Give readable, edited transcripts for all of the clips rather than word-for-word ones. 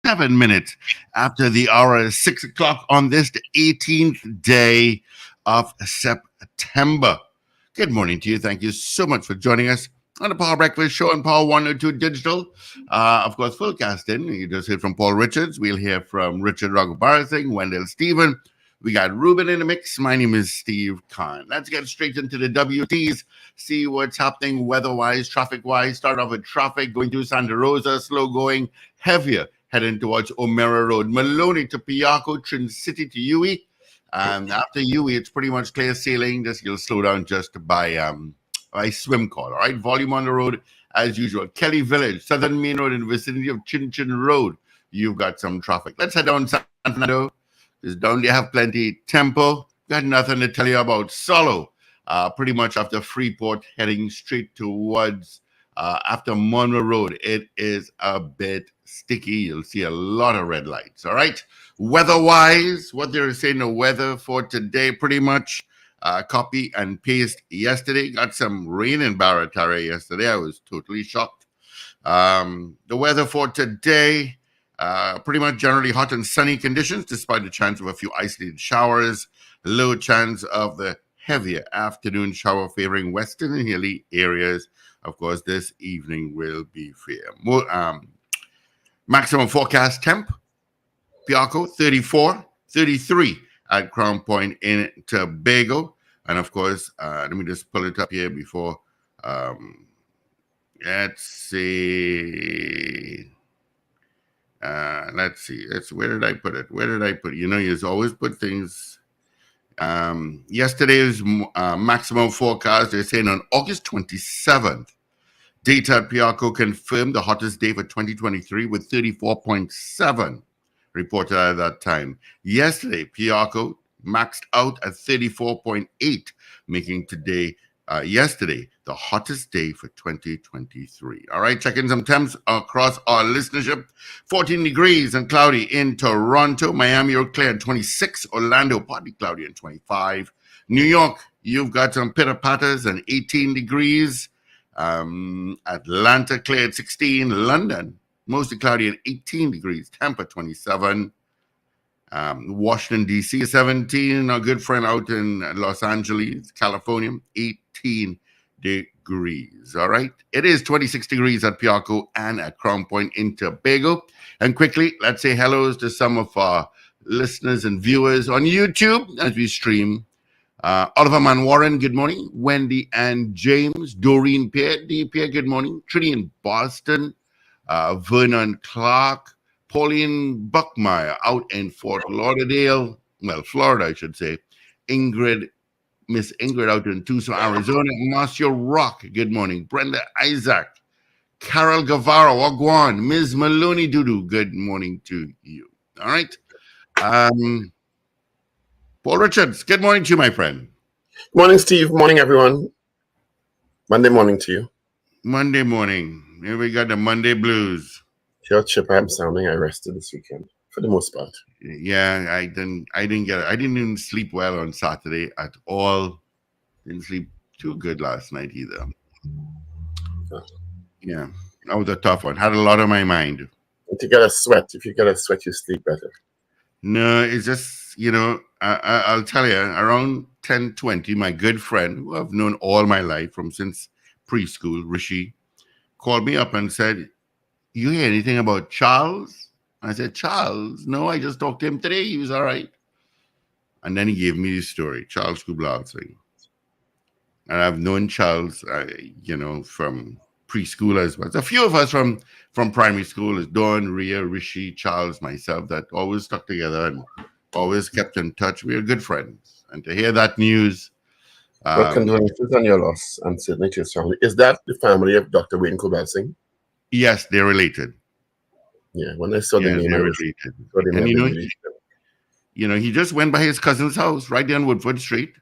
7 minutes after the hour, 6 o'clock on this, the 18th day of September. Good morning to you. Thank you so much for joining us on the Power Breakfast Show on Power 102 Digital. Of course, full casting. You just heard from Paul Richards. We'll hear from Richard Raghubarathinge, Wendell Stephen. We got Ruben in the mix. My name is Steve Kahn. Let's get straight into the WTs, see what's happening weather-wise, traffic-wise. Start off with traffic going through Santa Rosa, slow going, heavier, heading towards O'Meara Road. Maloney to Piarco, Trin City to Huey. And after Huey, it's pretty much clear sailing. Just you'll slow down just by swim call. All right, volume on the road as usual. Kelly Village, Southern Main Road in the vicinity of Chin Chin Road. You've got some traffic. Let's head down San Fernando. Because down there have plenty. Temple, got nothing to tell you about. Solo, pretty much after Freeport, heading straight towards after Monroe Road. It is a bit sticky. You'll see a lot of red lights. All right. Weather-wise, what they're saying the weather for today, pretty much copy and paste yesterday. Got some rain in Paria yesterday. I was totally shocked. The weather for today. Pretty much generally hot and sunny conditions, despite the chance of a few isolated showers. Low chance of the heavier afternoon shower favoring western and hilly areas. Of course, this evening will be fair. More, maximum forecast temp, Piarco, 34, 33 at Crown Point in Tobago. And of course, let me just pull it up here before, let's see. Let's see. Where did I put it? You know, you always put things. Yesterday's maximum forecast, they're saying on August 27th, data at Piarco confirmed the hottest day for 2023 with 34.7 reported at that time. Yesterday, Piarco maxed out at 34.8, making yesterday the hottest day for 2023. All right, checking some temps across our listenership. 14 degrees and cloudy in Toronto. Miami, you're clear at 26. Orlando, partly cloudy and 25. New York, you've got some pitter-patters and 18 degrees. Atlanta, clear at 16. London, mostly cloudy and 18 degrees. Tampa, 27. Washington, D.C., 17. Our good friend out in Los Angeles, California, 18 degrees. All right. It is 26 degrees at Piarco and at Crown Point in Tobago. And quickly, let's say hellos to some of our listeners and viewers on YouTube as we stream. Oliver Manwaran, good morning. Wendy and James. Doreen Pierre, good morning. Trini in Boston. Vernon Clark. Pauline Buckmeyer out in Fort Lauderdale. Well, Florida, I should say. Miss Ingrid out in Tucson, Arizona. Marcia Rock, good morning. Brenda Isaac. Carol Guevara, Wagwan. Ms. Maloney Dudu, good morning to you. All right. Paul Richards, good morning to you, my friend. Good morning, Steve. Morning, everyone. Monday morning to you. Monday morning. Here we got the Monday blues. Your chip I'm sounding. I rested this weekend for the most part. Yeah, I didn't even sleep well on Saturday at all. Didn't sleep too good last night either. Yeah, that was a tough one. Had a lot on my mind. If you get a sweat, you sleep better. No, it's just, you know, I'll tell you, around 10:20, my good friend, who I've known all my life from since preschool, Rishi, called me up and said, "You hear anything about Charles?" I said, "Charles? No, I just talked to him today. He was all right." And then he gave me the story, Charles Kublalsing. And I've known Charles, from preschool as well. There's a few of us from primary school, is Dawn, Rhea, Rishi, Charles, myself, that always stuck together and always kept in touch. We are good friends. And to hear that news... Well, condolences on your loss and certainly to his family. Is that the family of Dr. Wayne Kublalsing? Yes, they're related. Yeah, when I saw the name, they're related. And he just went by his cousin's house right there on Woodford Street,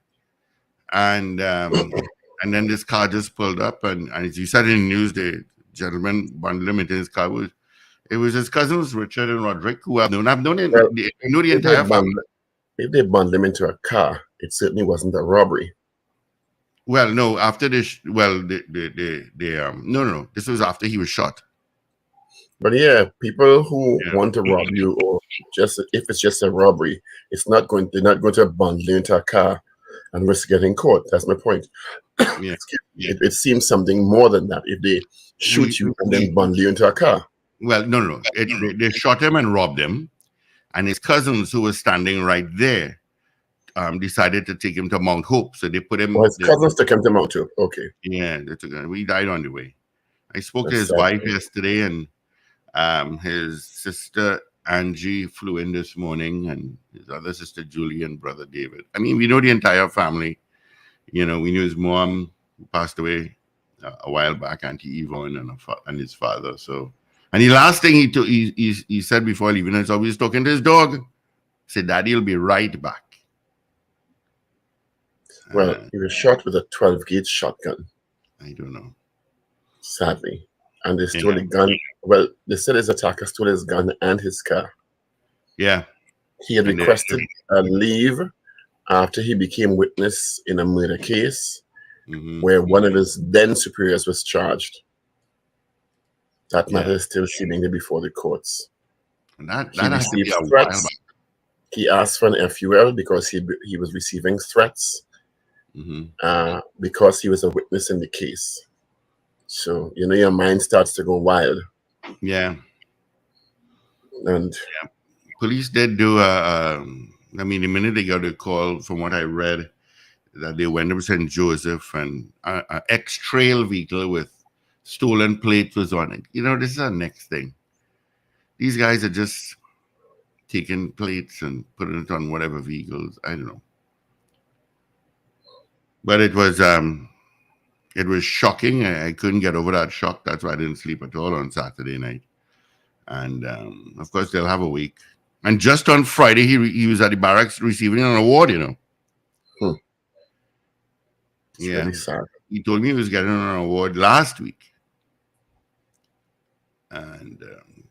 and then this car just pulled up, and as you said in the news, the gentleman bundled him into his car. It was his cousins, Richard and Roderick, who I've known. I know the entire family. If they bundled him into a car, it certainly wasn't a robbery. Well, no. After this, no. This was after he was shot. But yeah, people who Yeah, want to rob you, or just if it's just a robbery, they're not going to bundle you into a car and risk getting caught. That's my point. yeah, Excuse me. yeah. It seems something more than that. If they We, shoot you and then we bundle you into a car. well, no, no. They shot him and robbed him, and his cousins who were standing right there decided to take him to Mount Hope. So they put Well, him. his cousins took him to Mount Hope. Okay, Yeah, they took him. He died on the way. I spoke to that's his sad. wife yesterday, and his sister Angie flew in this morning, and his other sister Julie and brother David. I mean, we know the entire family. You know, we knew his mom who passed away a while back, Auntie Yvonne, and his father. So, and the last thing he said before leaving is always talking to his dog. He said, "Daddy will be right back." Well, he was shot with a 12 gauge shotgun, I don't know. sadly, and they stole Yeah, the gun. Well, they said his attacker stole his gun and his car. yeah, He had and requested a leave after he became witness in a murder case mm-hmm. where one of his then superiors was charged. That matter Yeah, is still sitting before the courts. and that He has to be received a while threats. back. He asked for an FUL because he was receiving threats Mm-hmm. because he was a witness in the case. So, your mind starts to go wild. Yeah. And Police did do I mean, the minute they got a call, from what I read, that they went to St. Joseph and an ex-trail vehicle with stolen plates was on it. You know, this is our next thing. These guys are just taking plates and putting it on whatever vehicles. I don't know. But it was shocking. I couldn't get over that shock. That's why I didn't sleep at all on Saturday night. And of course, they'll have a week. And just on Friday, he was at the barracks receiving an award. it's Yeah, really sad. he told me he was getting an award last week, and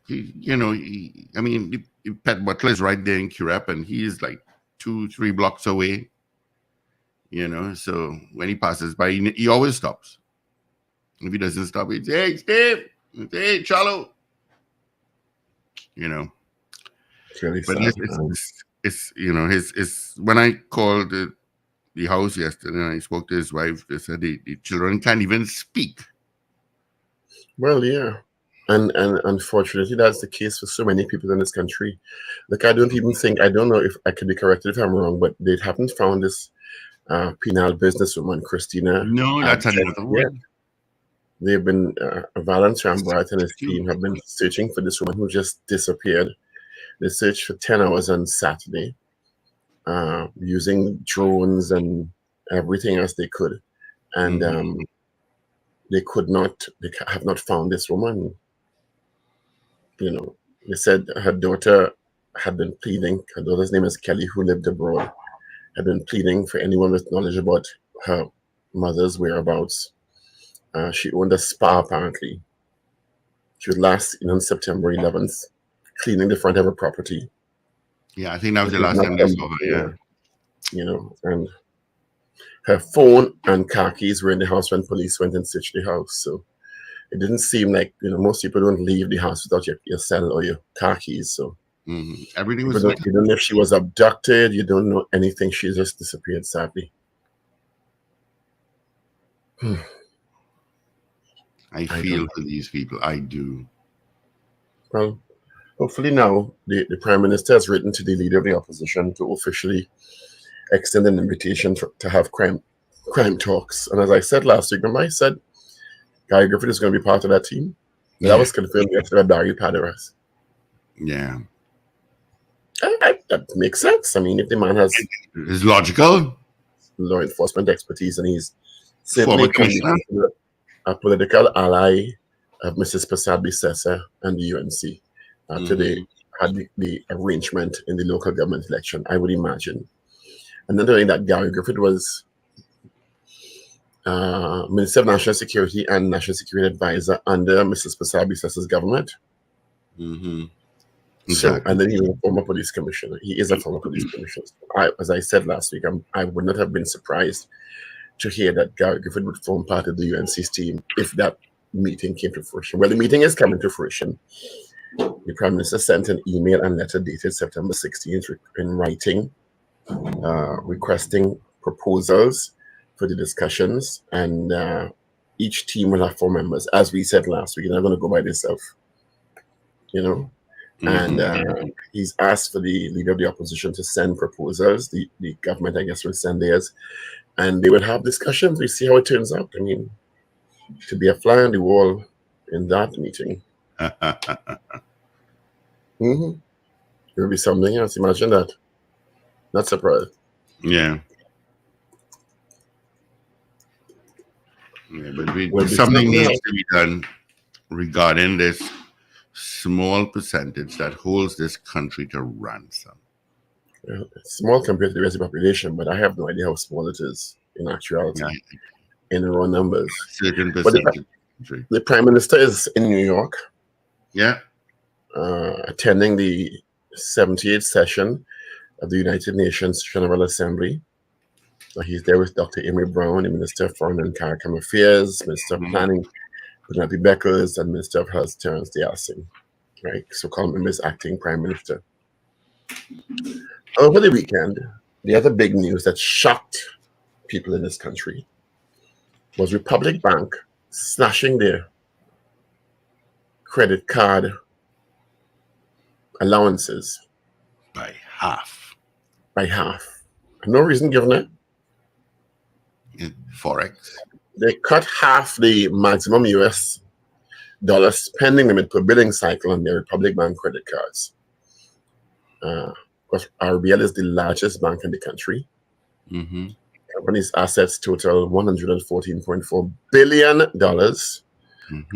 I mean, the Pet Butler is right there in Curep, and he is like 2-3 blocks away. So when he passes by, he always stops. If he doesn't stop, he'd say, "Hey, Steve, hey, Charlo." You know, It's really but sad. it's his when I called the house yesterday and I spoke to his wife, they said the children can't even speak. Well, yeah. And unfortunately, that's the case for so many people in this country. Like, I don't know if I could be corrected if I'm wrong, but they haven't found this penal businesswoman, Christina. No, that's another Yet. one. They've been, Valence Rambright and his team have been searching for this woman who just disappeared. They searched for 10 hours on Saturday, using drones and everything else they could. And they have not found this woman. They said her daughter had been pleading. Her daughter's name is Kelly, who lived abroad, had been pleading for anyone with knowledge about her mother's whereabouts. She owned a spa, apparently. She was last seen on September 11th, cleaning the front of her property. Yeah, I think that was the last time they saw her. Yeah. And her phone and car keys were in the house when police went and searched the house. So it didn't seem like, most people don't leave the house without your cell or your car keys. So everything was. You don't know if she was abducted. You don't know anything. She just disappeared, sadly. I feel for these people. I do. Well, hopefully now the Prime Minister has written to the Leader of the Opposition to officially extend an invitation to have crime talks. And as I said last week, remember I said Guy Griffith is going to be part of that team? That was confirmed yesterday by Barry Paderas. Yeah. That makes sense. I mean, if the man has It's logical. law enforcement expertise and he's certainly a political ally of Mrs. Pasabi Sessa and the UNC after they had the arrangement in the local government election, I would imagine. And not only that, Gary Griffith was Minister of National Security and National Security Advisor under Mrs. Pasabi Sessa's government. Exactly. So, and then he was a former police commissioner. He is a former police commissioner. As I said last week, I would not have been surprised to hear that Gary Griffith would form part of the UNC's team if that meeting came to fruition. Well, the meeting is coming to fruition. The Prime Minister sent an email and letter dated September 16th in writing, requesting proposals for the discussions, and each team will have 4 members. As we said last week, they're not going to go by themselves, you know. And he's asked for the leader of the opposition to send proposals. The government, I guess, will send theirs, and they will have discussions. We see how it turns out. I mean, to be a fly on the wall in that meeting. It will be something else. Imagine that. Not surprised. Yeah. But something needs to be done regarding this small percentage that holds this country to ransom. Yeah, it's small compared to the rest of the population, but I have no idea how small it is in actuality, in raw numbers. Certain percentage. The Prime Minister is in New York. Yeah. Attending the 78th session of the United Nations General Assembly. He's there with Dr. Amy Brown, the Minister of Foreign and CARICOM Affairs, Minister of Planning, Penelope Beckers, and Minister of Health, Terence Diasing, right? So-called members acting Prime Minister. Over the weekend, the other big news that shocked people in this country was Republic Bank slashing their credit card allowances by half. No reason given it. Forex. They cut half the maximum US dollar spending limit per billing cycle on their Republic Bank credit cards. Because RBL is the largest bank in the country. Company's assets total $114.4 billion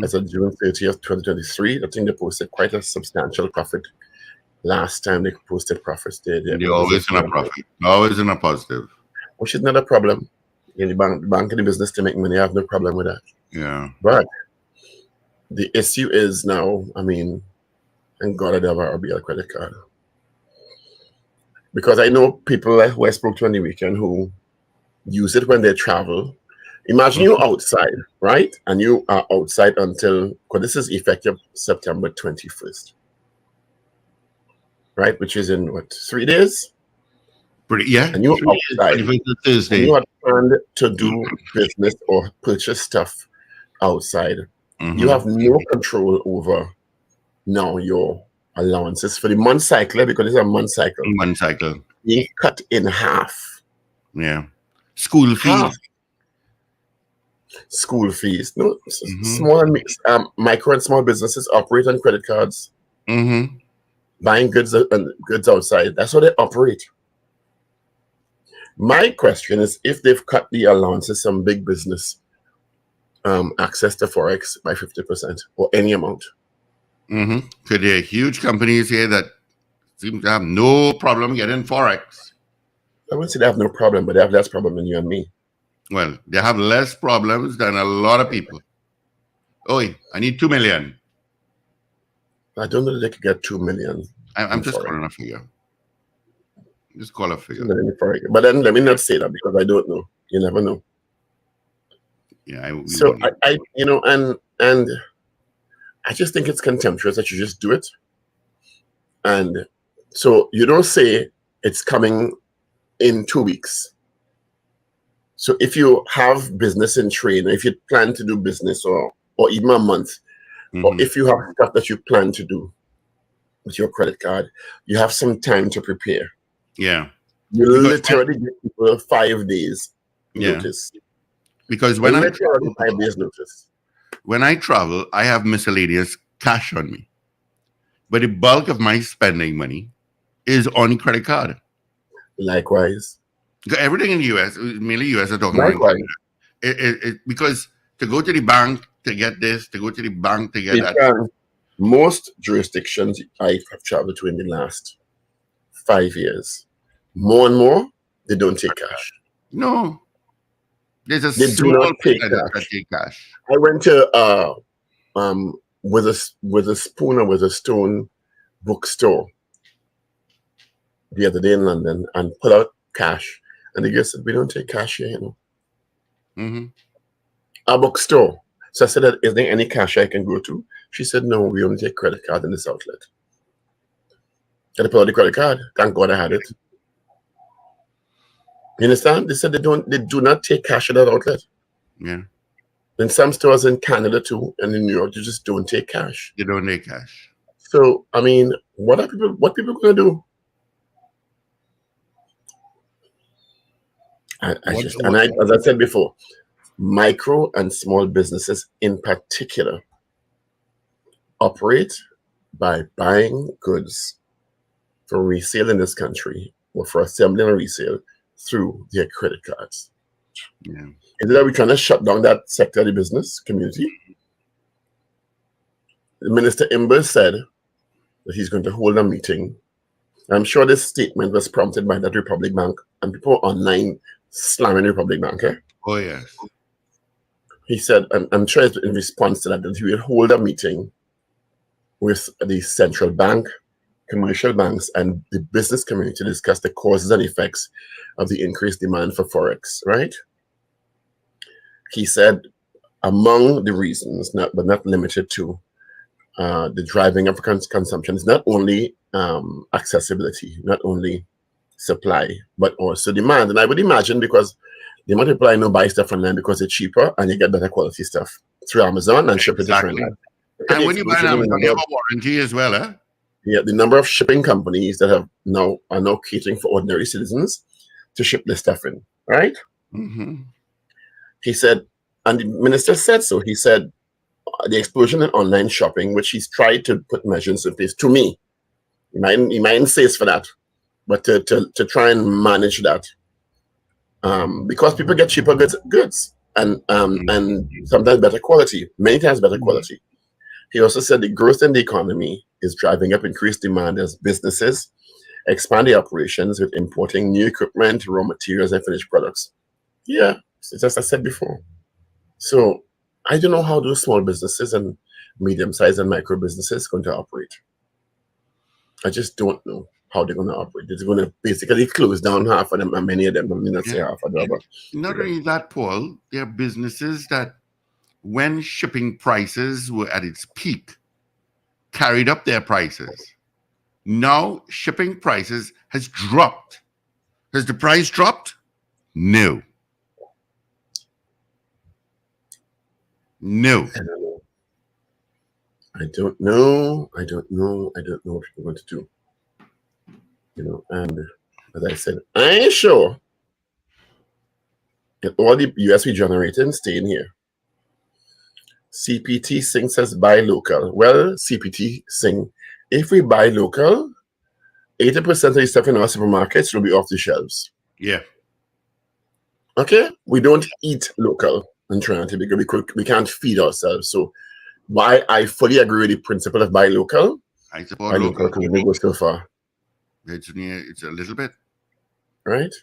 as of June 30th, 2023. I think they posted quite a substantial profit. Last time they posted profits, they're always in a profit, always in a positive. Which is not a problem. The bank in the business to make money, I have no problem with that. Yeah. But the issue is now, I mean, thank God I don't have a RBL credit card. Because I know people who I spoke to on the weekend who use it when they travel. Imagine you're outside, right? And you are outside until, because this is effective September 21st. Right? Which is in, what, 3 days? Yeah. And you're outside. Thursday. And you are planned to do business or purchase stuff outside. You have no control over now your allowances for the month cycle, because it's a month cycle. You cut in half. Yeah. School fees. School fees. No, small and micro and small businesses operate on credit cards. Buying goods outside. That's how they operate. My question is, if they've cut the allowances, some big business access to Forex by 50% or any amount. Could there are huge companies here that seem to have no problem getting Forex? I wouldn't say they have no problem, but they have less problem than you and me. Well, they have less problems than a lot of people. Oh, I need 2 million. I don't know that they could get 2 million. I'm just calling a figure. Just call a figure. But then let me not say that, because I don't know. You never know. Yeah. I you know, and I just think it's contemptuous that you just do it. And so you don't say it's coming in 2 weeks. So if you have business in trade, if you plan to do business or even a month, or if you have stuff that you plan to do with your credit card, you have some time to prepare. Yeah. You literally give people 5 days notice. Because when I 5 days notice. When I travel, I have miscellaneous cash on me. But the bulk of my spending money is on credit card. Likewise. Everything in the US, mainly US, are talking about because to go to the bank to get this, to go to the bank to get that. Most jurisdictions I have traveled to in the last 5 years, more and more, they don't take cash. No. There's a they do not take cash. I went to with a spoon or with a stone bookstore the other day in London and pull out cash, and the guy said, "We don't take cash here, you know." A bookstore. So I said, is there any cash I can go to? She said, no, we only take credit card in this outlet. Can I pull out the credit card? Thank God I had it. You understand? They said they do not take cash at that outlet. Yeah. In some stores in Canada too, and in New York, you just don't take cash. You don't take cash. So I mean, what people gonna do? As I said before, micro and small businesses in particular operate by buying goods for resale in this country or for assembly and resale through their credit cards. Yeah. Is it that we're trying to shut down that sector of the business community? Minister Imber said that he's going to hold a meeting. I'm sure this statement was prompted by that Republic Bank and people online slamming Republic Bank. Eh? Oh, yes. He said, I'm sure it's in response to that he will hold a meeting with the central bank, commercial banks, and the business community to discuss the causes and effects of the increased demand for Forex, right? He said, among the reasons, but not limited to, the driving of consumption is not only accessibility, not only supply, but also demand. And I would imagine because the amount of people I know buy stuff online because it's cheaper and you get better quality stuff through Amazon and ship it differently. And when you buy an Amazon, you have a warranty as well, eh? Yeah, the number of shipping companies that are now catering for ordinary citizens to ship this stuff in, right? Mm-hmm. He said, and the minister said so. He said the explosion in online shopping, which he's tried to put measures in place. To me, he might insist for that, but to try and manage that, because people get cheaper goods and sometimes better quality, many times better quality. He also said the growth in the economy is driving up increased demand as businesses expand their operations with importing new equipment, raw materials, and finished products. Yeah, it's as I said before. So I don't know how those small businesses and medium-sized and micro businesses are going to operate. I just don't know how they're going to operate. It's going to basically close down half of them, and many of them, I mean, not say half of them. But not only that, Paul, there are businesses that when shipping prices were at its peak, carried up their prices. Now shipping prices has dropped. Has the price dropped? No. No. I don't know what people are going to do. You know, and as I said, I ain't sure that all the US we generating staying here. CPT Singh says buy local. Well, CPT Singh, if we buy local, 80% of the stuff in our supermarkets will be off the shelves. Yeah. Okay? We don't eat local in Trinity because we can't feed ourselves. So why I fully agree with the principle of buy local. I support local. Because we go so far. It's a little bit. Right?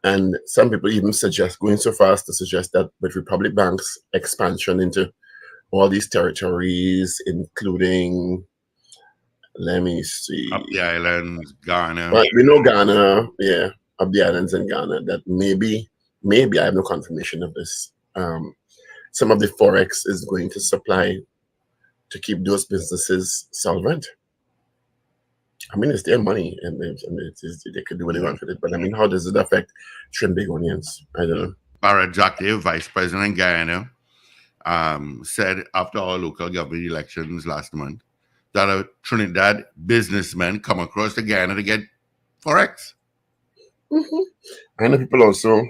And some people even suggest going so far as to suggest that with Republic Bank's expansion into all these territories, including, let me see, up the islands, Ghana. Right, we know Ghana, yeah, up the islands in Ghana, that maybe I have no confirmation of this. Some of the Forex is going to supply to keep those businesses solvent. I mean, it's their money, and they could do what they want with it. But I mean, how does it affect Trinbagonians? I don't know. Paria, Vice President Guyana, said after our local government elections last month that a Trinidad businessman come across to Guyana to get Forex. I know people also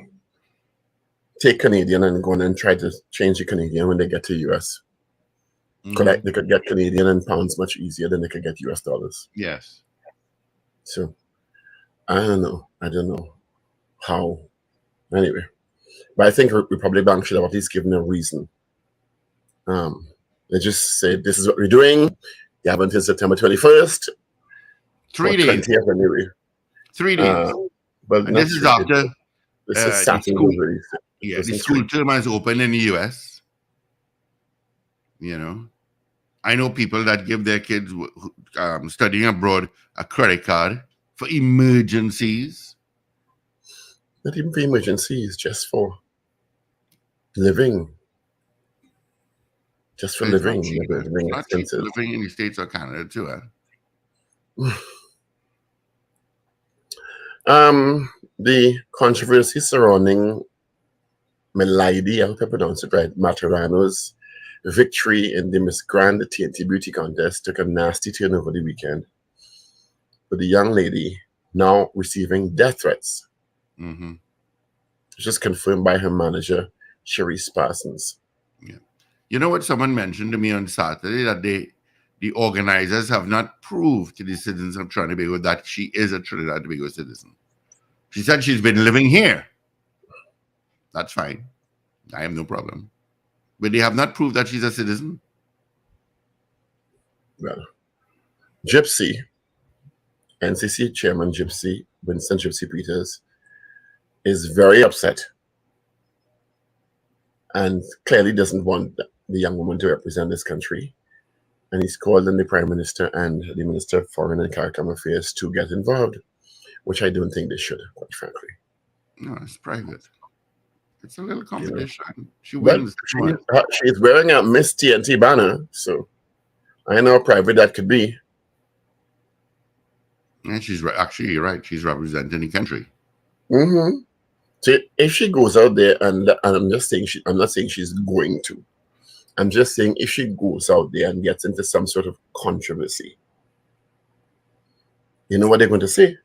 take Canadian and go on and try to change the Canadian when they get to US. They could get Canadian and pounds much easier than they could get US dollars. Yes. So I don't know how. Anyway, but I think Republic Bank should have at least given a reason. They just said this is what we're doing. You have until September 21st. 3 days. 20th anyway. 3 days. But this is after. This is Saturday. The school term has opened in the US. You know, I know people that give their kids studying abroad a credit card for emergencies. Not even for emergencies, just for living. just for But it's not living, cheap. It's living not cheap expenses. living in the States or Canada too. The controversy surrounding Milady, I hope I pronounced it right, Materano's victory in the Miss Grand TNT Beauty Contest took a nasty turn over the weekend, with the young lady now receiving death threats. Mm-hmm. Just confirmed by her manager, Cherise Parsons. Yeah. You know what someone mentioned to me on Saturday, that the organizers have not proved to the citizens of Trinidad and Tobago that she is a Trinidad and Tobago citizen. She said she's been living here. That's fine. I have no problem. But they have not proved that she's a citizen. Well, Gypsy, NCC Chairman Gypsy, Winston Gypsy Peters, is very upset and clearly doesn't want the young woman to represent this country. And he's called on the Prime Minister and the Minister of Foreign and CARICOM Affairs to get involved, which I don't think they should, quite frankly. No, it's private. It's a little competition. You know. She wins. She's wearing a Miss TNT banner, so I know how private that could be. And she's actually, you're right. She's representing the country. Mm-hmm. So if she goes out there, and I'm just saying, I'm not saying she's going to. I'm just saying if she goes out there and gets into some sort of controversy, you know what they're going to say?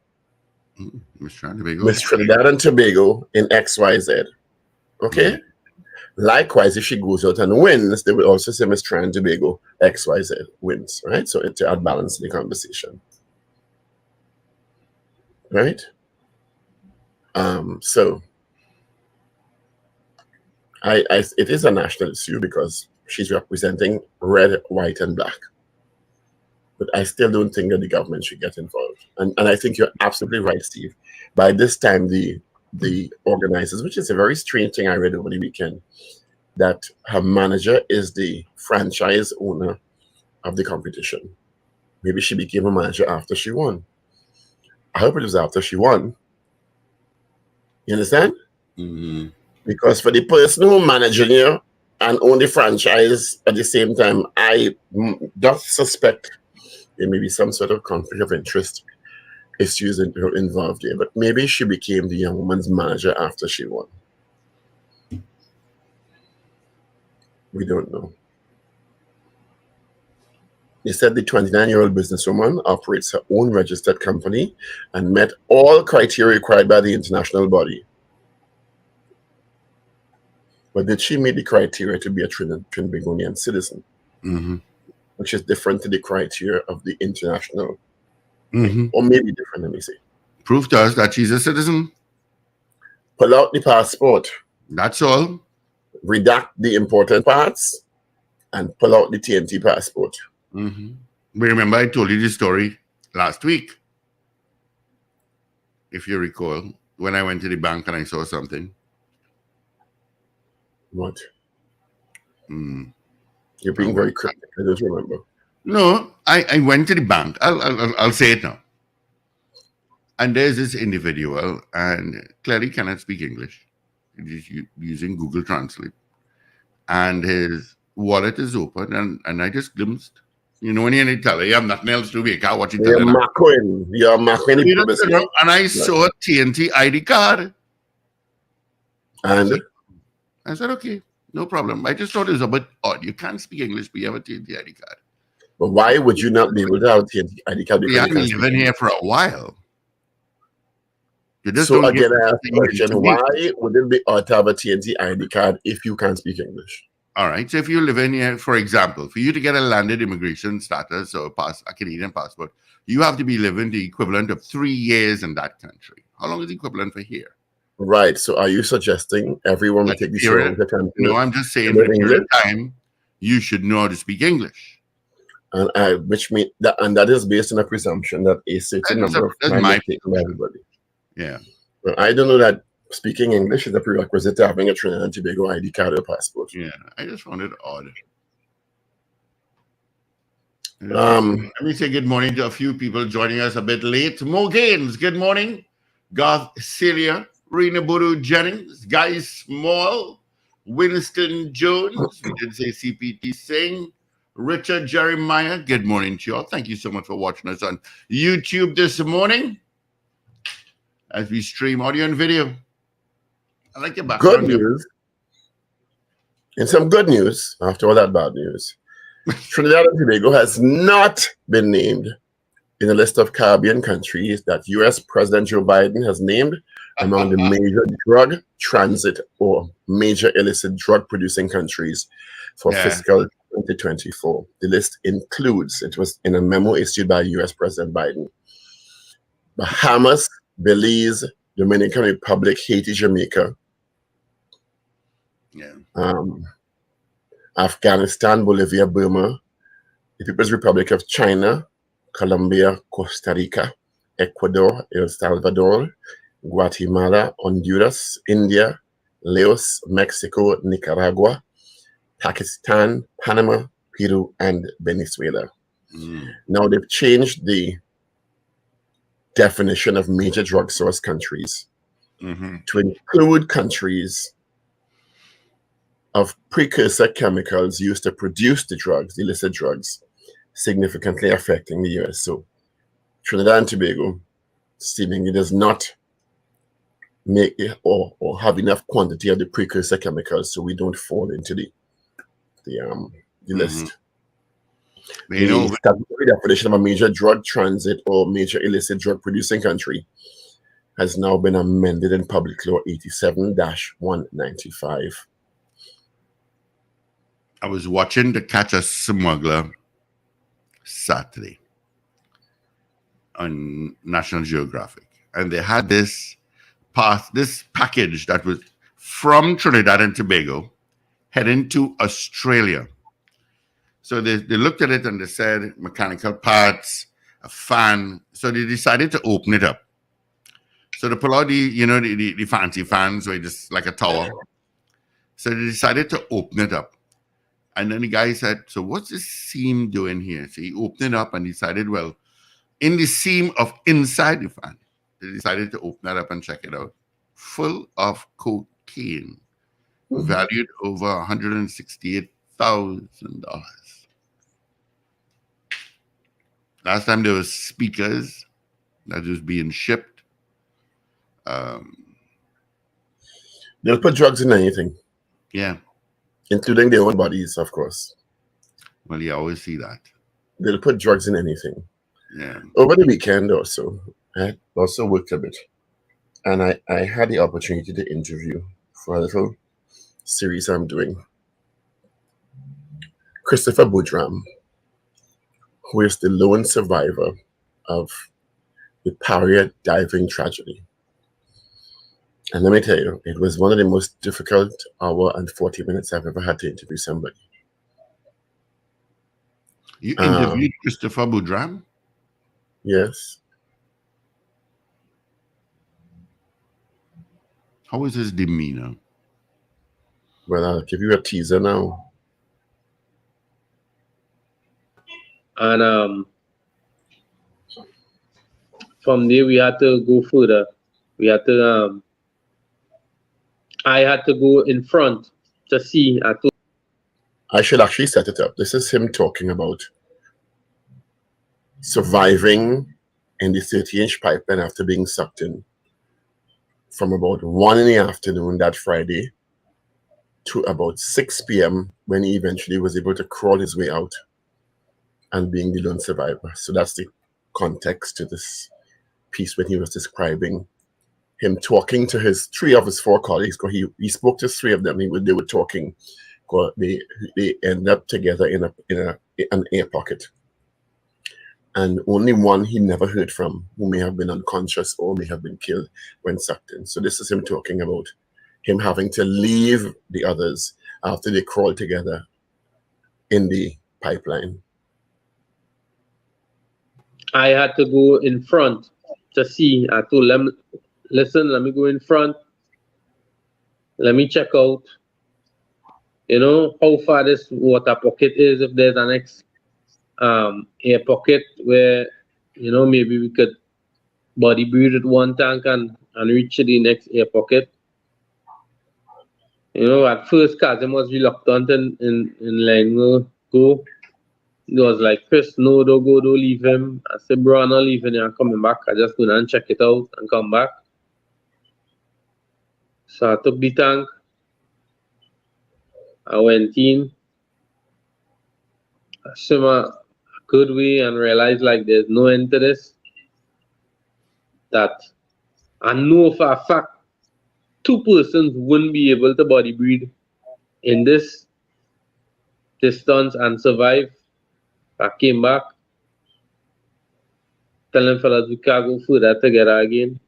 Miss Trinidad Miss Trinidad and Tobago in XYZ. Okay? Mm-hmm. Likewise, if she goes out and wins, they will also say Miss Trinidad and Tobago XYZ wins, right? So to add balance to the conversation. Right? So it is a national issue because she's representing red, white, and black. But I still don't think that the government should get involved. And I think you're absolutely right, Steve. By this time, the organizers, which is a very strange thing I read over the weekend, that her manager is the franchise owner of the competition. Maybe she became a manager after she won. I hope it was after she won. You understand? Mm-hmm. Because for the person who managing you and own the franchise at the same time, I don't suspect there may be some sort of conflict of interest issues involved here. But maybe she became the young woman's manager after she won. We don't know. They said the 29-year-old businesswoman operates her own registered company and met all criteria required by the international body. But did she meet the criteria to be a Trinbagonian citizen? Mm-hmm. Which is different to the criteria of the international. Mm-hmm. Or maybe different, let me say. Prove to us that she's a citizen. Pull out the passport. That's all. Redact the important parts and pull out the TNT passport. Mm-hmm. Remember, I told you this story last week. If you recall, when I went to the bank and I saw something. What? You're being very cryptic. I don't remember. No, I went to the bank. I'll say it now. And there's this individual, and clearly cannot speak English. He's using Google Translate. And his wallet is open, and I just glimpsed. You know, when you're in Italy, you have nothing else to do. You can't watch it. You're macking. And I saw a TNT ID card. And I said, okay, no problem. I just thought it was a bit odd. You can't speak English, but you have a TNT ID card. But why would you not be able to have a TNT ID card? We have been living here for a while. So again, I ask the question, why would it be odd to have a TNT ID card if you can't speak English? All right. So if you live in here, for example, for you to get a landed immigration status or a Canadian passport, you have to be living the equivalent of 3 years in that country. How long is the equivalent for here? Right. So are you suggesting everyone will take the same time? No, I'm just saying for a period of time, you should know how to speak English. And which means that, and that is based on a presumption that a certain number of time is taken by everybody. Yeah. Well, I don't know that speaking English is a prerequisite to having a Trinidad and Tobago ID card or passport. Yeah, I just found it odd. Let me say good morning to a few people joining us a bit late. Mo Gaines, good morning. Garth Celia, Rena Bodu Jennings, Guy Small, Winston Jones, we did say CPT Singh. Richard Jeremiah, good morning to you all. Thank you so much for watching us on YouTube this morning as we stream audio and video. I like your Good background. news. And some good news after all that bad news. Trinidad and Tobago has not been named in the list of Caribbean countries that U.S. President Joe Biden has named among the major drug transit or major illicit drug producing countries for fiscal 2024. The list includes, it was in a memo issued by U.S. President Biden, Bahamas, Belize, Dominican Republic, Haiti, Jamaica, Afghanistan, Bolivia, Burma, the People's Republic of China, Colombia, Costa Rica, Ecuador, El Salvador, Guatemala, Honduras, India, Laos, Mexico, Nicaragua, Pakistan, Panama, Peru, and Venezuela. Now they've changed the definition of major drug source countries to include countries of precursor chemicals used to produce the drugs, the illicit drugs, significantly affecting the U.S. So Trinidad and Tobago seemingly does not make or have enough quantity of the precursor chemicals, so we don't fall into the list. The statutory definition of a major drug transit or major illicit drug producing country has now been amended in Public Law 87-195. I was watching To Catch a Smuggler Saturday on National Geographic, and they had this package that was from Trinidad and Tobago heading to Australia. So they looked at it and they said mechanical parts, a fan. So they decided to open it up. So they pull out the fancy fans where just like a tower. So they decided to open it up. And then the guy said, so what's this seam doing here? So he opened it up and decided, well, in the seam of inside the fan, they decided to open that up and check it out. Full of cocaine, valued over $168,000. Last time there was speakers that was being shipped. They'll put drugs in anything. Yeah. Including their own bodies, of course. Well, you always see that. They'll put drugs in anything. Yeah. Over the weekend also, I also worked a bit. And I had the opportunity to interview for a little series I'm doing Christopher Boudram, who is the lone survivor of the Paria diving tragedy. And let me tell you, it was one of the most difficult hour and 40 minutes I've ever had to interview somebody. You interviewed Christopher Boudram? Yes. How was his demeanor? Well, I'll give you a teaser now. And from there, we had to go further. We had to, I had to go in front to see. I should actually set it up. This is him talking about surviving in the 30-inch pipeline after being sucked in from about 1 in the afternoon that Friday to about 6 p.m. when he eventually was able to crawl his way out and being the lone survivor. So that's the context to this piece when he was describing him talking to his 3 of his 4 colleagues. He spoke to 3 of them. They were talking. They ended up together in an air pocket. And only one he never heard from, who may have been unconscious or may have been killed when sucked in. So this is him talking about him having to leave the others after they crawled together in the pipeline. I had to go in front to see. I told them, listen, let me go in front. Let me check out, how far this water pocket is, if there's an next air pocket where, maybe we could body breathe at one tank and reach to the next air pocket. You know, at first, Kazim was reluctant in letting her go. He was like, Chris, no, don't go, don't leave him. I said, bro, I'm not leaving you, I'm coming back. I just go and check it out and come back. So I took the tank. I went in. I swim a good way and realized like there's no end to this. That I know for a fact 2 persons wouldn't be able to body breathe in this distance and survive. I came back, telling fellas we can't go further together again.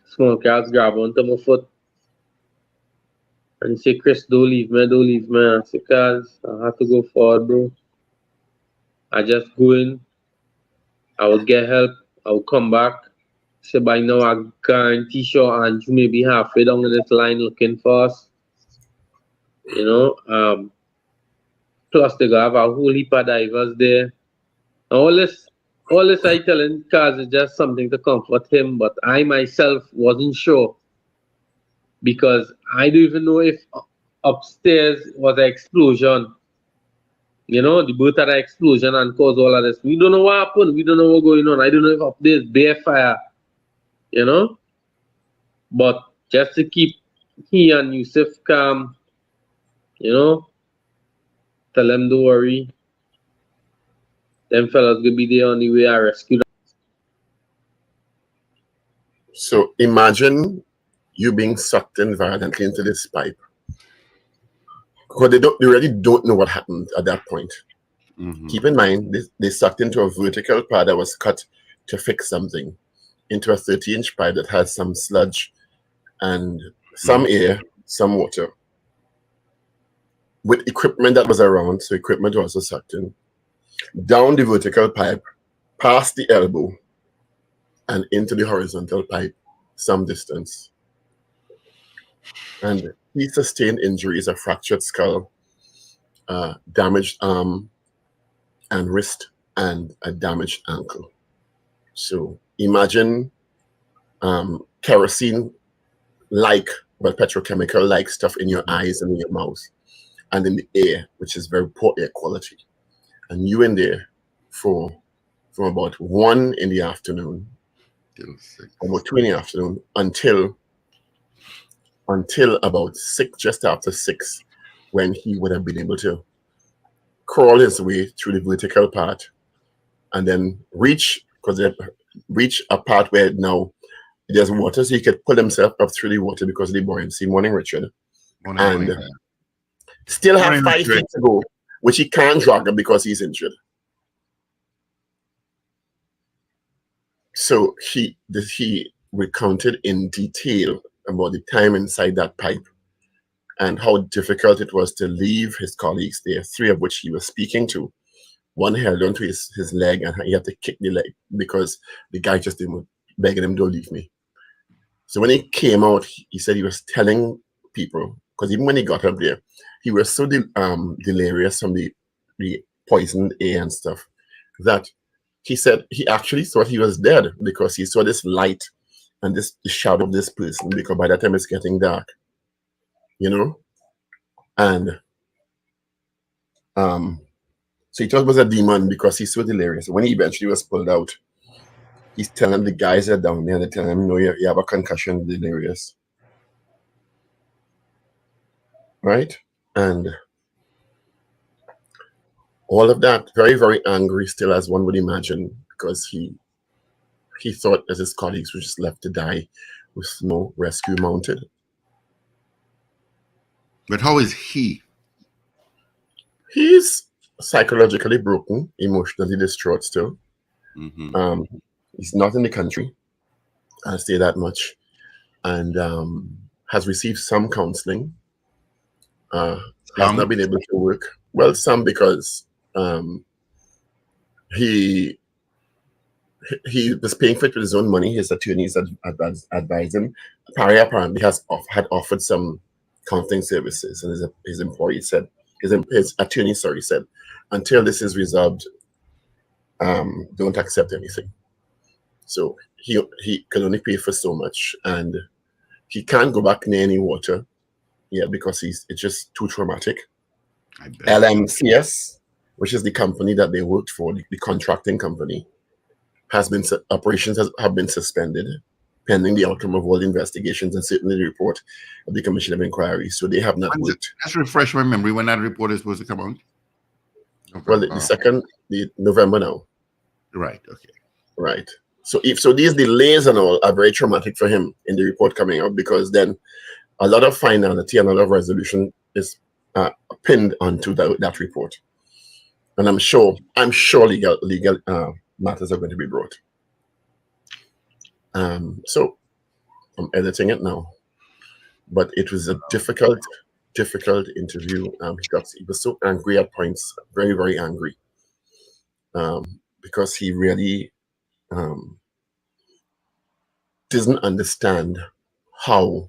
Small cats grab onto my foot and say, Chris, don't leave me, don't leave me. I say, cuz I have to go forward, bro. I just go in, I will get help, I will come back. Say by now I guarantee sure Andrew may be halfway down in this line looking for us. You know, plus they have a whole heap of divers there. All this I telling Kaz is just something to comfort him, but I myself wasn't sure because I don't even know if upstairs was an explosion. You know, the boat had an explosion and caused all of this. We don't know what happened. We don't know what's going on. I don't know if up there is bare fire. You know, but just to keep he and Yusuf calm, you know, tell them don't worry. Them fellas will be there on the way I rescue them. So imagine you being sucked in violently into this pipe. Because they really don't know what happened at that point. Mm-hmm. Keep in mind, they sucked into a vertical part that was cut to fix something, into a 30-inch pipe that had some sludge and some air, some water. With equipment that was around, so equipment also sucked in. Down the vertical pipe, past the elbow, and into the horizontal pipe, some distance. And he sustained injuries, a fractured skull, damaged arm and wrist, and a damaged ankle. So imagine kerosene-like, well, petrochemical-like stuff in your eyes and in your mouth, and in the air, which is very poor air quality. And you in there from about 1 in the afternoon, about 2 in the afternoon, until about 6, just after 6, when he would have been able to crawl his way through the vertical part and then reach a part where now there's water, so he could pull himself up through the water because of the buoyancy. Morning, Richard. Morning. Still have 5 feet to go, which he can't drag up because he's injured. So he recounted in detail about the time inside that pipe and how difficult it was to leave his colleagues there, 3 of which he was speaking to. One held onto his leg and he had to kick the leg because the guy just didn't begging him, don't leave me. So when he came out, he said he was telling people, because even when he got up there, he was so delirious from the poisoned air and stuff that he said he actually thought he was dead because he saw this light and the shadow of this person, because by that time it's getting dark, you know? And so he thought it was a demon because he's so delirious. When he eventually was pulled out, he's telling the guys that are down there, they're telling him, no, you have a concussion, delirious. Right? And all of that, very, very angry still, as one would imagine, because he thought that his colleagues were just left to die with no rescue mounted. But how is he? He's psychologically broken, emotionally distraught still. Mm-hmm. He's not in the country, I'll say that much, and has received some counseling. Has not been able to work. Well, some because he was paying for it with his own money. His attorneys advised him. Paria apparently had offered some counseling services, and his employee said, his attorney said, until this is resolved, don't accept anything. So he can only pay for so much, and he can't go back near any water yet because it's just too traumatic. LMCS, which is the company that they worked for, the contracting company, operations have been suspended pending the outcome of all the investigations and certainly the report of the Commission of Inquiry. So they have not worked. Let's refresh my memory when that report is supposed to come out. Well, the November now. Right. Okay. Right. So these delays and all are very traumatic for him in the report coming out, because then a lot of finality and a lot of resolution is pinned onto that report. And I'm sure legal matters are going to be brought. So I'm editing it now, but it was a difficult interview. He was so angry at points, very, very angry, because he really doesn't understand how,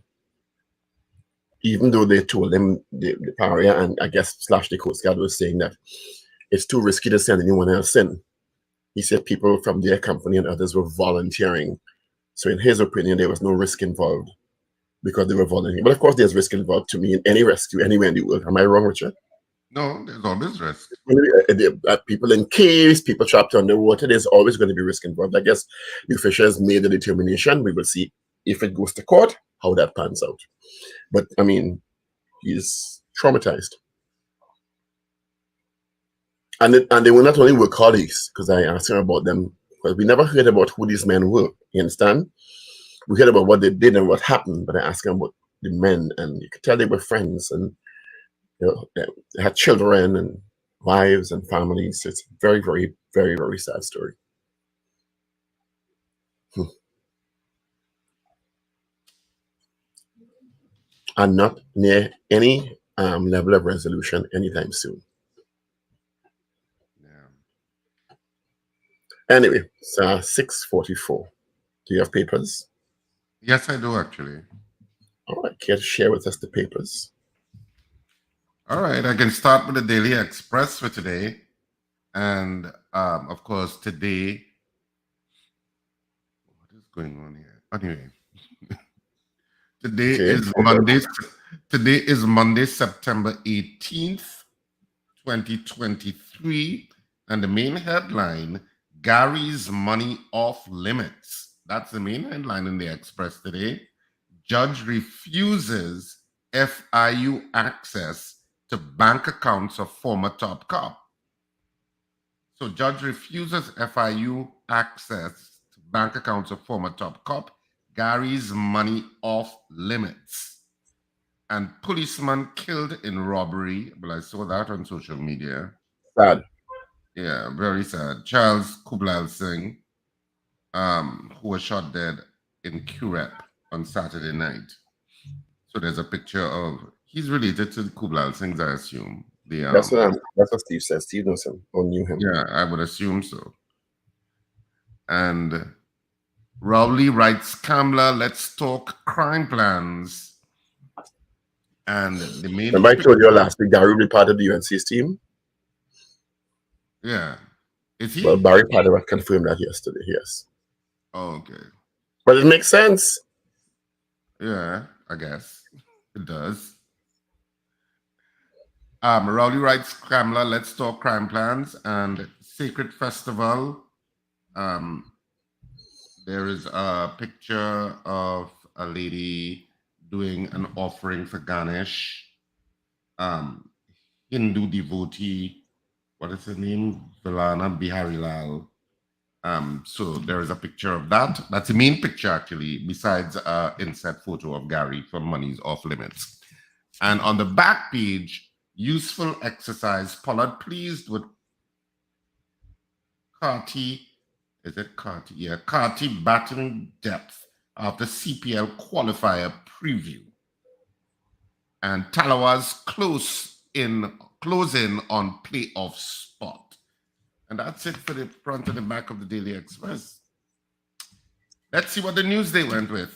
even though they told him, the Paria and I guess / the Coast Guard was saying that it's too risky to send anyone else in. He said people from their company and others were volunteering. So in his opinion, there was no risk involved because they were volunteering. But of course, there's risk involved to me in any rescue anywhere in the world. Am I wrong, Richard? No, there's always risk. People in caves, people trapped underwater, there's always going to be risk involved. I guess the officials made the determination. We will see if it goes to court, how that pans out. But I mean, he's traumatized. And they were not only workaholics, because I asked him about them, because we never heard about who these men were. You understand? We heard about what they did and what happened, but I asked him about the men, and you could tell they were friends, and they had children and wives and families. It's a very, very, very, very sad story. And not near any level of resolution anytime soon. Anyway, it's 6:44. Do you have papers? Yes, I do, actually. All right, care to share with us the papers? All right, I can start with the Daily Express for today. And, of course, today... What is going on here? Anyway. Today is Monday, September 18th, 2023. And the main headline... Gary's money off limits. That's the main headline in the Express today. Judge refuses FIU access to bank accounts of former top cop. So judge refuses FIU access to bank accounts of former top cop. Gary's money off limits. And policeman killed in robbery. Well, I saw that on social media. Sad. Yeah, very sad. Charles Kublai Singh, who was shot dead in Curep on Saturday night. So there's a picture of, he's related to Kublai Singhs, I assume. That's what Steve says. Steve knows him or knew him. Yeah, I would assume so. And Rowley writes, Kamla, let's talk crime plans. And the main... Remember I told you last week, Gary will be part of the UNC's team? Yeah. Is he? Well, Barry Padua confirmed that yesterday, yes. Oh, okay. But it makes sense. Yeah, I guess. It does. Rowley writes, Kamla, let's talk crime plans and Sacred Festival. There is a picture of a lady doing an offering for Ganesh. Hindu devotee. What is his name? Vilana Biharilal. So there is a picture of that. That's the main picture, actually, besides inset photo of Gary from Money's Off Limits. And on the back page, useful exercise. Pollard pleased with Carty. Is it Carty? Yeah, Carty battering depth after CPL qualifier preview. And Talawa's close in on playoff spot. And that's it for the front and the back of the Daily Express. Let's see what the Newsday went with.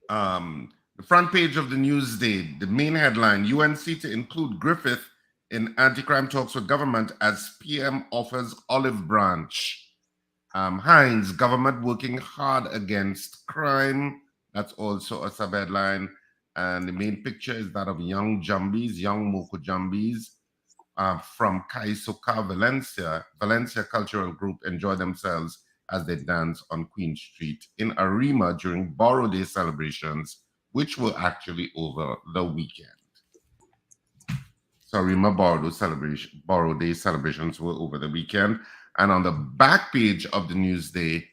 The front page of the Newsday, the main headline, UNC to include Griffith in anti-crime talks with government as PM offers olive branch. Hines, government working hard against crime. That's also a sub-headline. And the main picture is that of young Jumbies, young Moko Jumbies from Caisoca, Valencia cultural group enjoy themselves as they dance on Queen Street in Arima during Borrow Day celebrations, which were actually over the weekend. So Arima Borrow Day celebrations were over the weekend. And on the back page of the Newsday,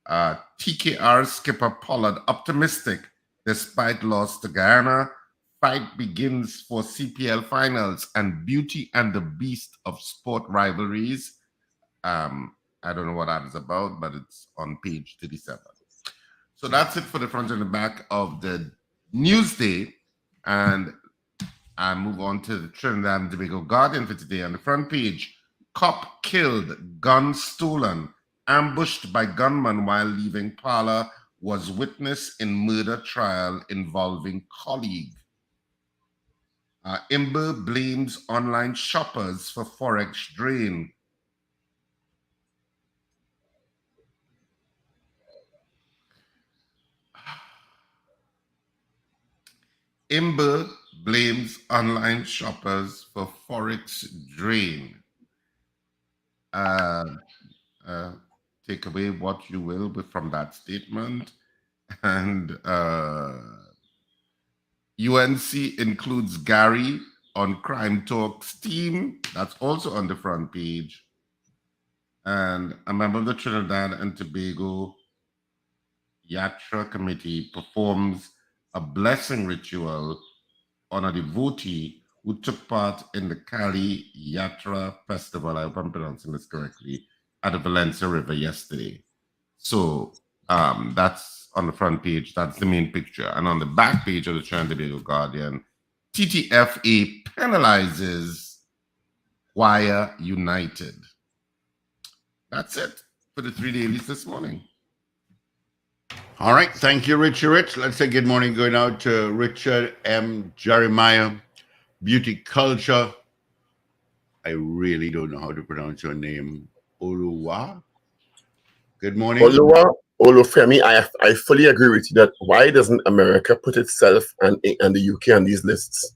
TKR skipper Pollard optimistic despite loss to Guyana. Fight begins for CPL finals and Beauty and the Beast of sport rivalries. I don't know what that is about, but it's on page 37. So that's it for the front and the back of the Newsday. And I move on to the Trinidad and Tobago Guardian for today. On the front page, cop killed, gun stolen, ambushed by gunman while leaving parlor, was witness in murder trial involving colleague. Imber blames online shoppers for Forex drain. Imber blames online shoppers for Forex drain. Take away what you will from that statement. And UNC includes Gary on Crime Talks team. That's also on the front page. And a member of the Trinidad and Tobago Yatra Committee performs a blessing ritual on a devotee who took part in the Kali Yatra Festival, I hope I'm pronouncing this correctly, at the Valencia River yesterday. So that's on the front page. That's the main picture. And on the back page of the Trinidad and Tobago Guardian, TTFA penalizes Wire United. That's it for the 3 dailies this morning. All right. Thank you, Richard Rich. Let's say good morning going out to Richard M. Jeremiah, Beauty Culture. I really don't know how to pronounce your name. Oluwa. Good morning. Oluwa, Olufemi, I fully agree with you that why doesn't America put itself and the UK on these lists?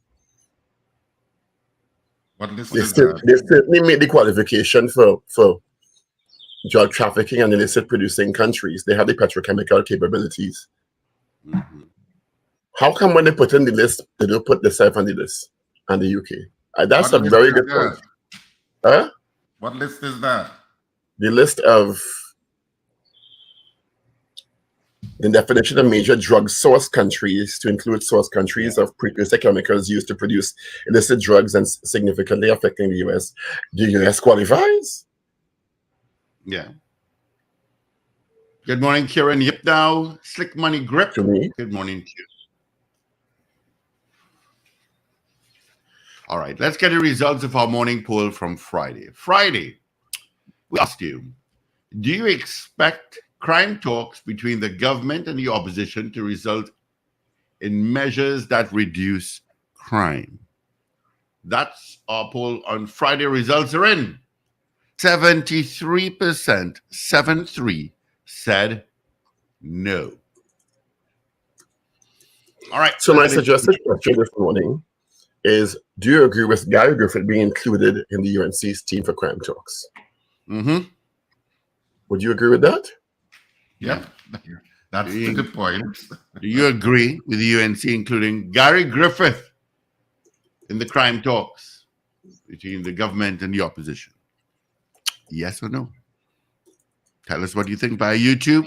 What list They is that? certainly made the qualification for drug trafficking and illicit producing countries. They have the petrochemical capabilities. Mm-hmm. How come when they put in the list, they don't put themselves on the list and the UK? That's What a list very is good that? point. Huh? What list is that? The list of the definition of major drug source countries to include source countries of precursor chemicals used to produce illicit drugs and significantly affecting the US. The US qualifies? Yeah. Good morning, Kieran Yipnow, Slick Money Grip. To me. Good morning to you. All right, let's get the results of our morning poll from Friday. Friday, we asked you, do you expect crime talks between the government and the opposition to result in measures that reduce crime? That's our poll on Friday. Results are in. 73%, 73, said no. All right. So my suggested question this morning is, do you agree with Gary Griffith being included in the UNC's team for crime talks? Mm-hmm. Would you agree with that? Yep. That's the good point. Do you agree with the UNC including Gary Griffith in the crime talks between the government and the opposition? Yes or no? Tell us what you think via YouTube.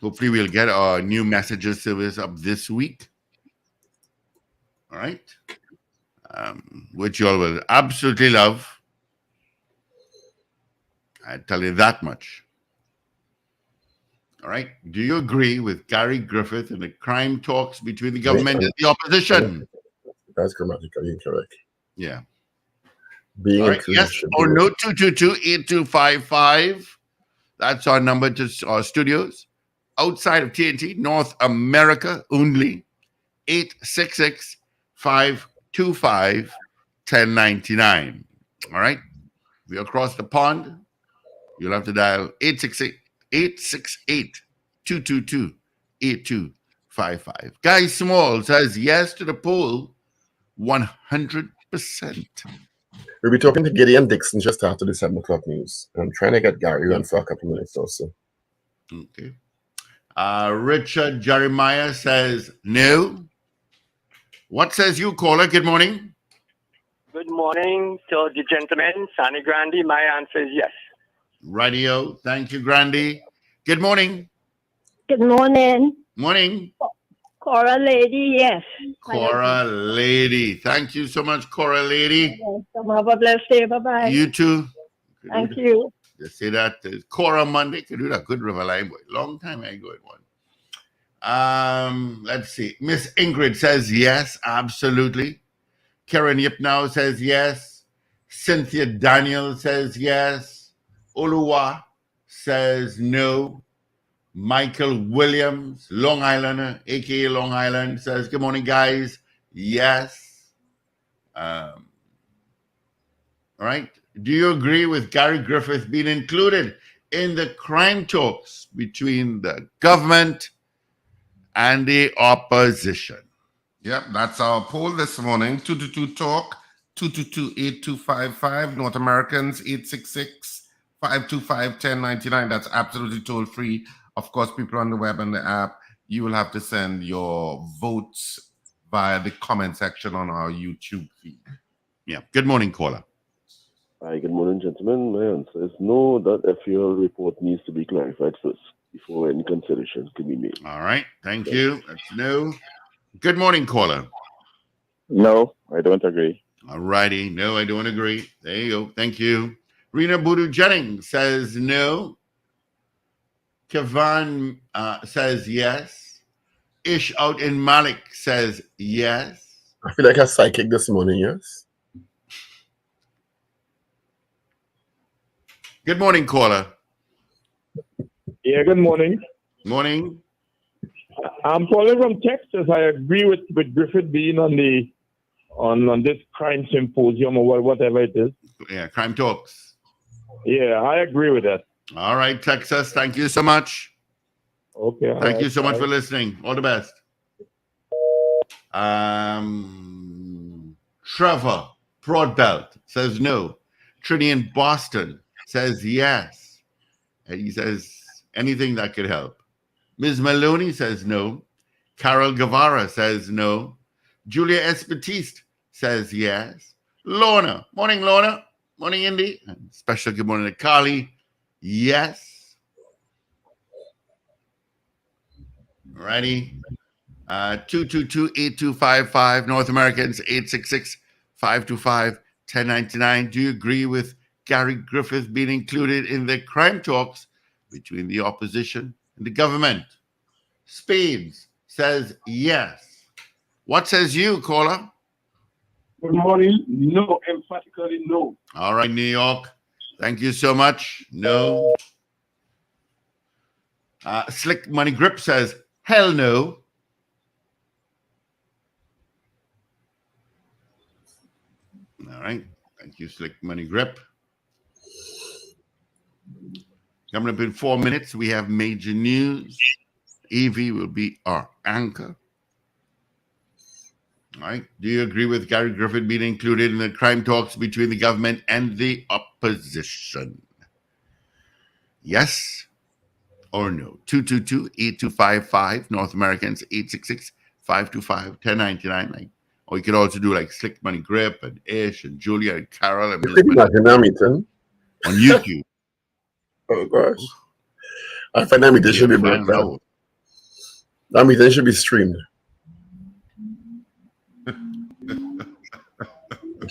Hopefully we'll get our new messages service up this week. All right. Which you all will absolutely love. I tell you that much. All right. Do you agree with Gary Griffith in the crime talks between the government and the opposition? That's grammatically incorrect. Yeah. Being all right. Yes or no, 222-8255. That's our number to our studios. Outside of TNT, North America only, 866-525-1099. All right. If you're across the pond, you'll have to dial 868-868-2779. 222-8255. Guy Small says yes to the poll, 100%. We'll be talking to Gideon Dixon just after the 7 o'clock news. I'm trying to get Gary on for a couple minutes also. Okay. Richard Jeremiah says no. What says you, caller? Good morning. Good morning to the gentleman, Sonny Grandy. My answer is yes. Radio. Thank you, Grandy. Good morning. Good morning. Morning. Cora Lady, yes. Cora Lady. Thank you so much, Cora Lady. Have a blessed day. Bye-bye. You too. Thank you. Just say that. Cora Monday. Could do that. Good River Line boy. Long time I go in one. Let's see. Miss Ingrid says yes, absolutely. Karen Yipnow says yes. Cynthia Daniel says yes. Oluwa says no. Michael Williams, Long Islander, aka Long Island, says good morning, guys. Yes. All right. Do you agree with Gary Griffith being included in the crime talks between the government and the opposition? Yep, that's our poll this morning. 222 Talk, 222-8255. North Americans, 866-525-1099. That's absolutely toll free. Of course, people on the web and the app, you will have to send your votes via the comment section on our YouTube feed. Yeah. Good morning, caller. Hi, good morning, gentlemen. My answer is no, that FUL report needs to be clarified first before any consideration can be made. All right. Thank you. That's no. Good morning, caller. No, I don't agree. All righty. No, I don't agree. There you go. Thank you. Rena Boodoo Jennings says no. Kavan says yes. Ish out in Malik says yes. I feel like a psychic this morning, yes? Good morning, caller. Yeah, good morning. Morning. I'm calling from Texas. I agree with Griffith being on the on this crime symposium or whatever it is. Yeah, crime talks. Yeah, I agree with that. All right, Texas. Thank you so much. Okay. Thank you so much for listening. All the best. Trevor Broadbelt says no. Trini in Boston says yes. And he says anything that could help. Ms. Maloney says no. Carol Guevara says no. Julia Espatiste says yes. Lorna. Morning, Lorna. Morning, Indy. And special good morning to Carly. Yes. Alrighty. 222-8255. North Americans, 866-525-1099. Do you agree with Gary Griffith being included in the crime talks between the opposition and the government? Spades says yes. What says you, caller? Good morning. No, emphatically no. All right, New York. Thank you so much. No. Slick Money Grip says hell no. All right. Thank you, Slick Money Grip. Coming up in 4 minutes, we have major news. Evie will be our anchor. All right. Do you agree with Gary Griffith being included in the crime talks between the government and the opposition? Yes or no? 222-8255. North Americans, 866-525-1099. Or you could also do like Slick Money Grip and Ish and Julia and Carol and You could imagine that meeting on YouTube. Oh gosh. I find that meeting should be broadcast. That meeting should be streamed.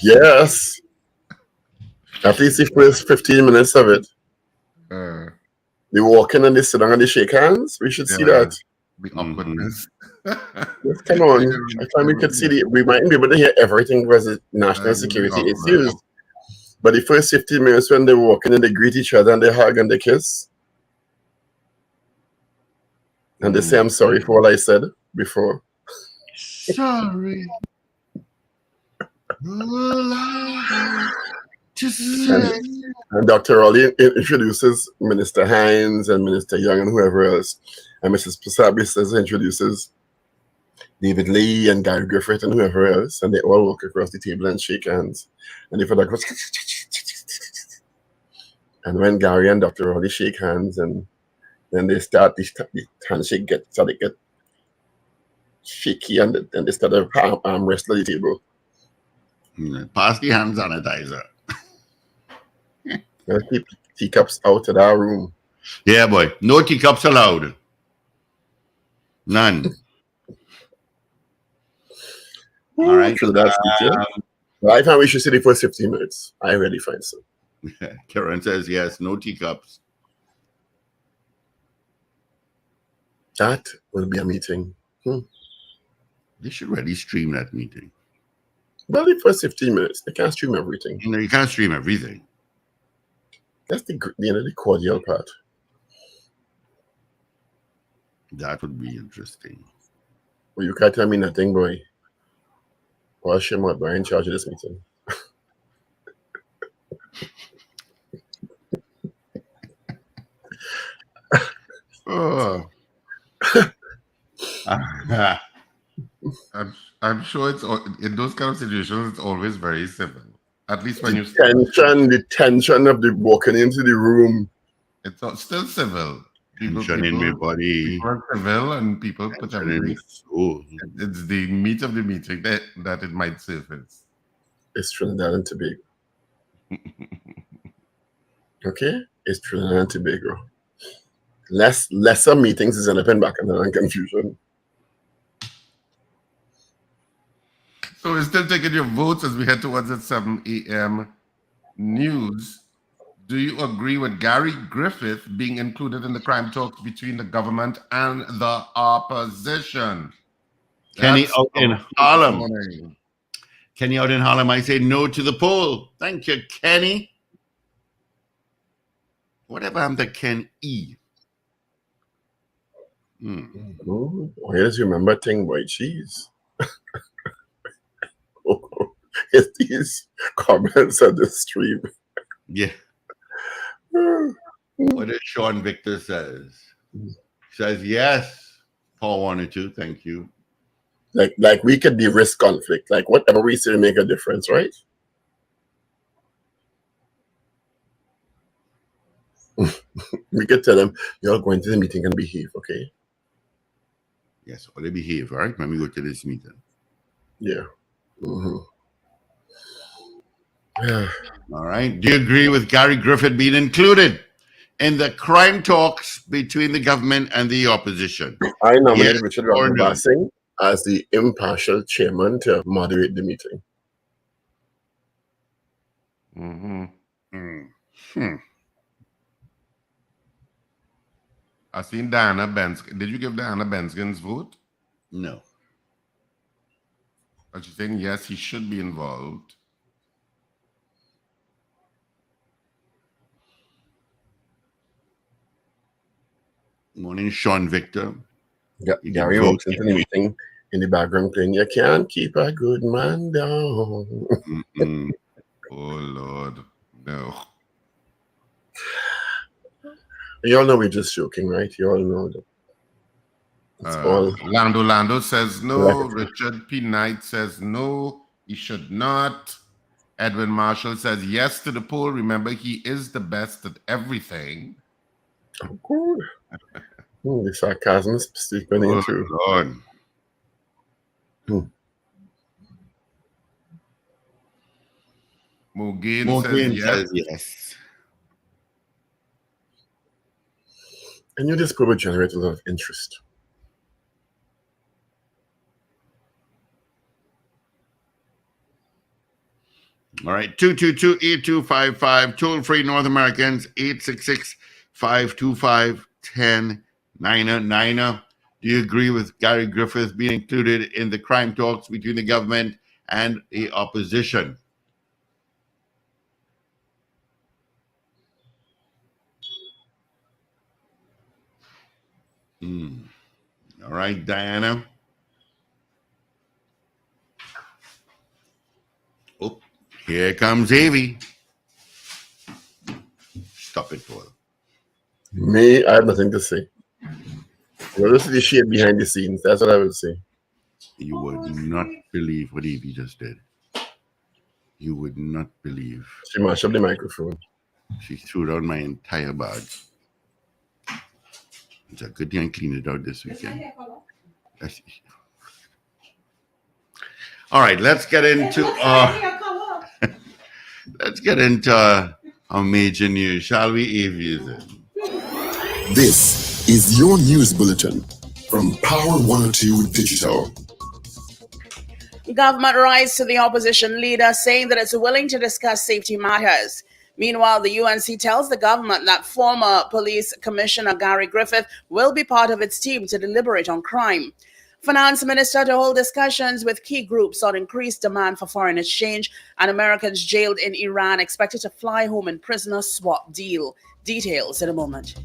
Yes. At least the first 15 minutes of it. They walk in and they sit down and they shake hands. We should see that. The awkwardness. Yes, come on. I thought we could see we might be able to hear everything versus national security issues. But the first 15 minutes when they walk in and they greet each other and they hug and they kiss. And they say, I'm sorry for what I said before. Sorry. And Dr. Raleigh introduces Minister Hines and Minister Young and whoever else. And Mrs. Pasabis introduces David Lee and Gary Griffith and whoever else, and they all walk across the table and shake hands. And the father goes, and when Gary and Dr. Rowley shake hands, and then they start, the handshake get shaky, and then they start to arm wrestle at the table. Pass the hand sanitizer. And keep teacups out of that room. Yeah, boy. No teacups allowed. None. All right. So that's I find we should sit it for 15 minutes. I really find so. Karen says yes, no teacups. That will be a meeting. They should really stream that meeting. Well, the first 15 minutes. They can't stream everything. You can't stream everything. That's the cordial part. That would be interesting. Well, you can't tell me nothing, boy. Wash him up, boy, in charge of this meeting. Oh. I'm sure it's in those kind of situations. It's always very civil. At least when the tension of the walking into the room. It's still civil. Tension in my body. People are civil, and people put everything. It's the meat of the meeting that it might surface. It's Trinidad and Tobago. Okay, it's Trinidad and Tobago. Lesser meetings is an open back and confusion. So we're still taking your votes as we head towards the 7 a.m. news. Do you agree with Gary Griffith being included in the crime talks between the government and the opposition? Kenny out in Harlem. Kenny out in Harlem, I say no to the poll. Thank you, Kenny. Whatever happened to Ken E? Oh, I just remember thing boy cheese. It's these comments on the stream. Yeah. What does Sean Victor says? Says yes. Paul wanted to. Thank you. Like we could be risk conflict. Like whatever we say to make a difference, right? We could tell them you're going to the meeting and behave, okay? Yes, or they behave, all right? When we go to this meeting. Yeah. All right. Do you agree with Gary Griffith being included in the crime talks between the government and the opposition? I nominated Yes Richard or no? Singh as the impartial chairman to moderate the meeting. I've seen Diana Benskin. Did you give Diana Benskin's vote? No. But she's saying yes, he should be involved. Morning, Sean Victor. Gary walks into the meeting in the background playing, "You can't keep a good man down." Oh, Lord. No. You all know we're just joking, right? You all know that. It's all Lando says no. Richard P. Knight says no, he should not. Edwin Marshall says yes to the poll. Remember, he is the best at everything. Oh, good. The sarcasm is speaking into. Lord. Mogain says yes. And this probably generate a lot of interest. All right, 222-8255, toll-free North Americans, 866-525-1099. Do you agree with Gary Griffith being included in the crime talks between the government and the opposition? All right, Diana. Oh, here comes Avy. Stop it, Paul. Me, I have nothing to say. Well, this is the shade behind the scenes. That's what I would say. You would not believe what Evie just did. You would not believe. She mashed up the microphone. She threw down my entire bag. It's a good thing I cleaned it out this weekend. All right, let's get into our major news, shall we, Evie? This is your news bulletin from Power 102 Digital. Government writes to the opposition leader saying that it's willing to discuss safety matters. Meanwhile, the UNC tells the government that former Police Commissioner Gary Griffith will be part of its team to deliberate on crime. Finance Minister to hold discussions with key groups on increased demand for foreign exchange, and Americans jailed in Iran expected to fly home in prisoner swap deal. Details in a moment.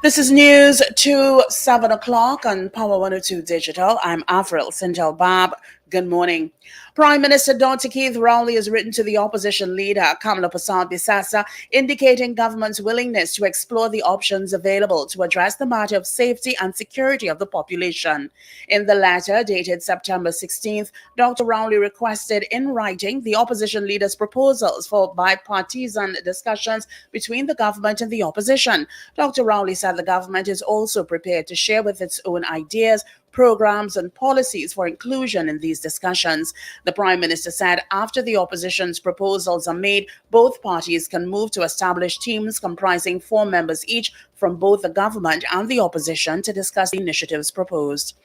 This is news to 7 o'clock on Power 102 Digital. I'm Avril Sintel Bab. Good morning. Prime Minister Dr. Keith Rowley has written to the opposition leader, Kamala Persad-Bissassa, indicating government's willingness to explore the options available to address the matter of safety and security of the population. In the letter, dated September 16th, Dr. Rowley requested in writing the opposition leader's proposals for bipartisan discussions between the government and the opposition. Dr. Rowley said the government is also prepared to share with its own ideas, programs and policies for inclusion in these discussions. The Prime Minister said after the opposition's proposals are made, both parties can move to establish teams comprising 4 members each from both the government and the opposition to discuss the initiatives proposed.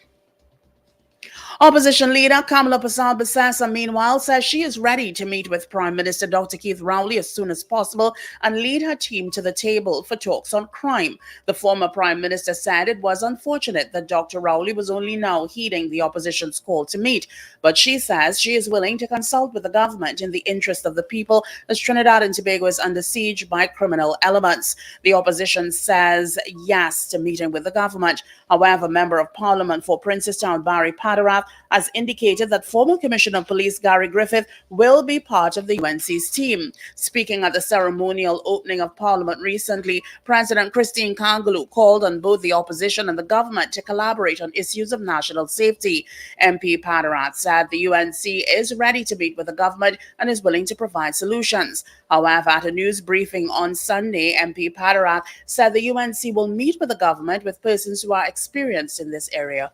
Opposition leader Kamala Persad-Bissassa, meanwhile, says she is ready to meet with Prime Minister Dr. Keith Rowley as soon as possible and lead her team to the table for talks on crime. The former Prime Minister said it was unfortunate that Dr. Rowley was only now heeding the opposition's call to meet, but she says she is willing to consult with the government in the interest of the people as Trinidad and Tobago is under siege by criminal elements. The opposition says yes to meeting with the government. However, Member of Parliament for Princestown Barry Paria has indicated that former Commissioner of Police Gary Griffith will be part of the UNC's team. Speaking at the ceremonial opening of Parliament recently, President Christine Kangaloo called on both the opposition and the government to collaborate on issues of national safety. MP Paria said the UNC is ready to meet with the government and is willing to provide solutions. However, at a news briefing on Sunday, MP Paria said the UNC will meet with the government with persons who are experienced in this area.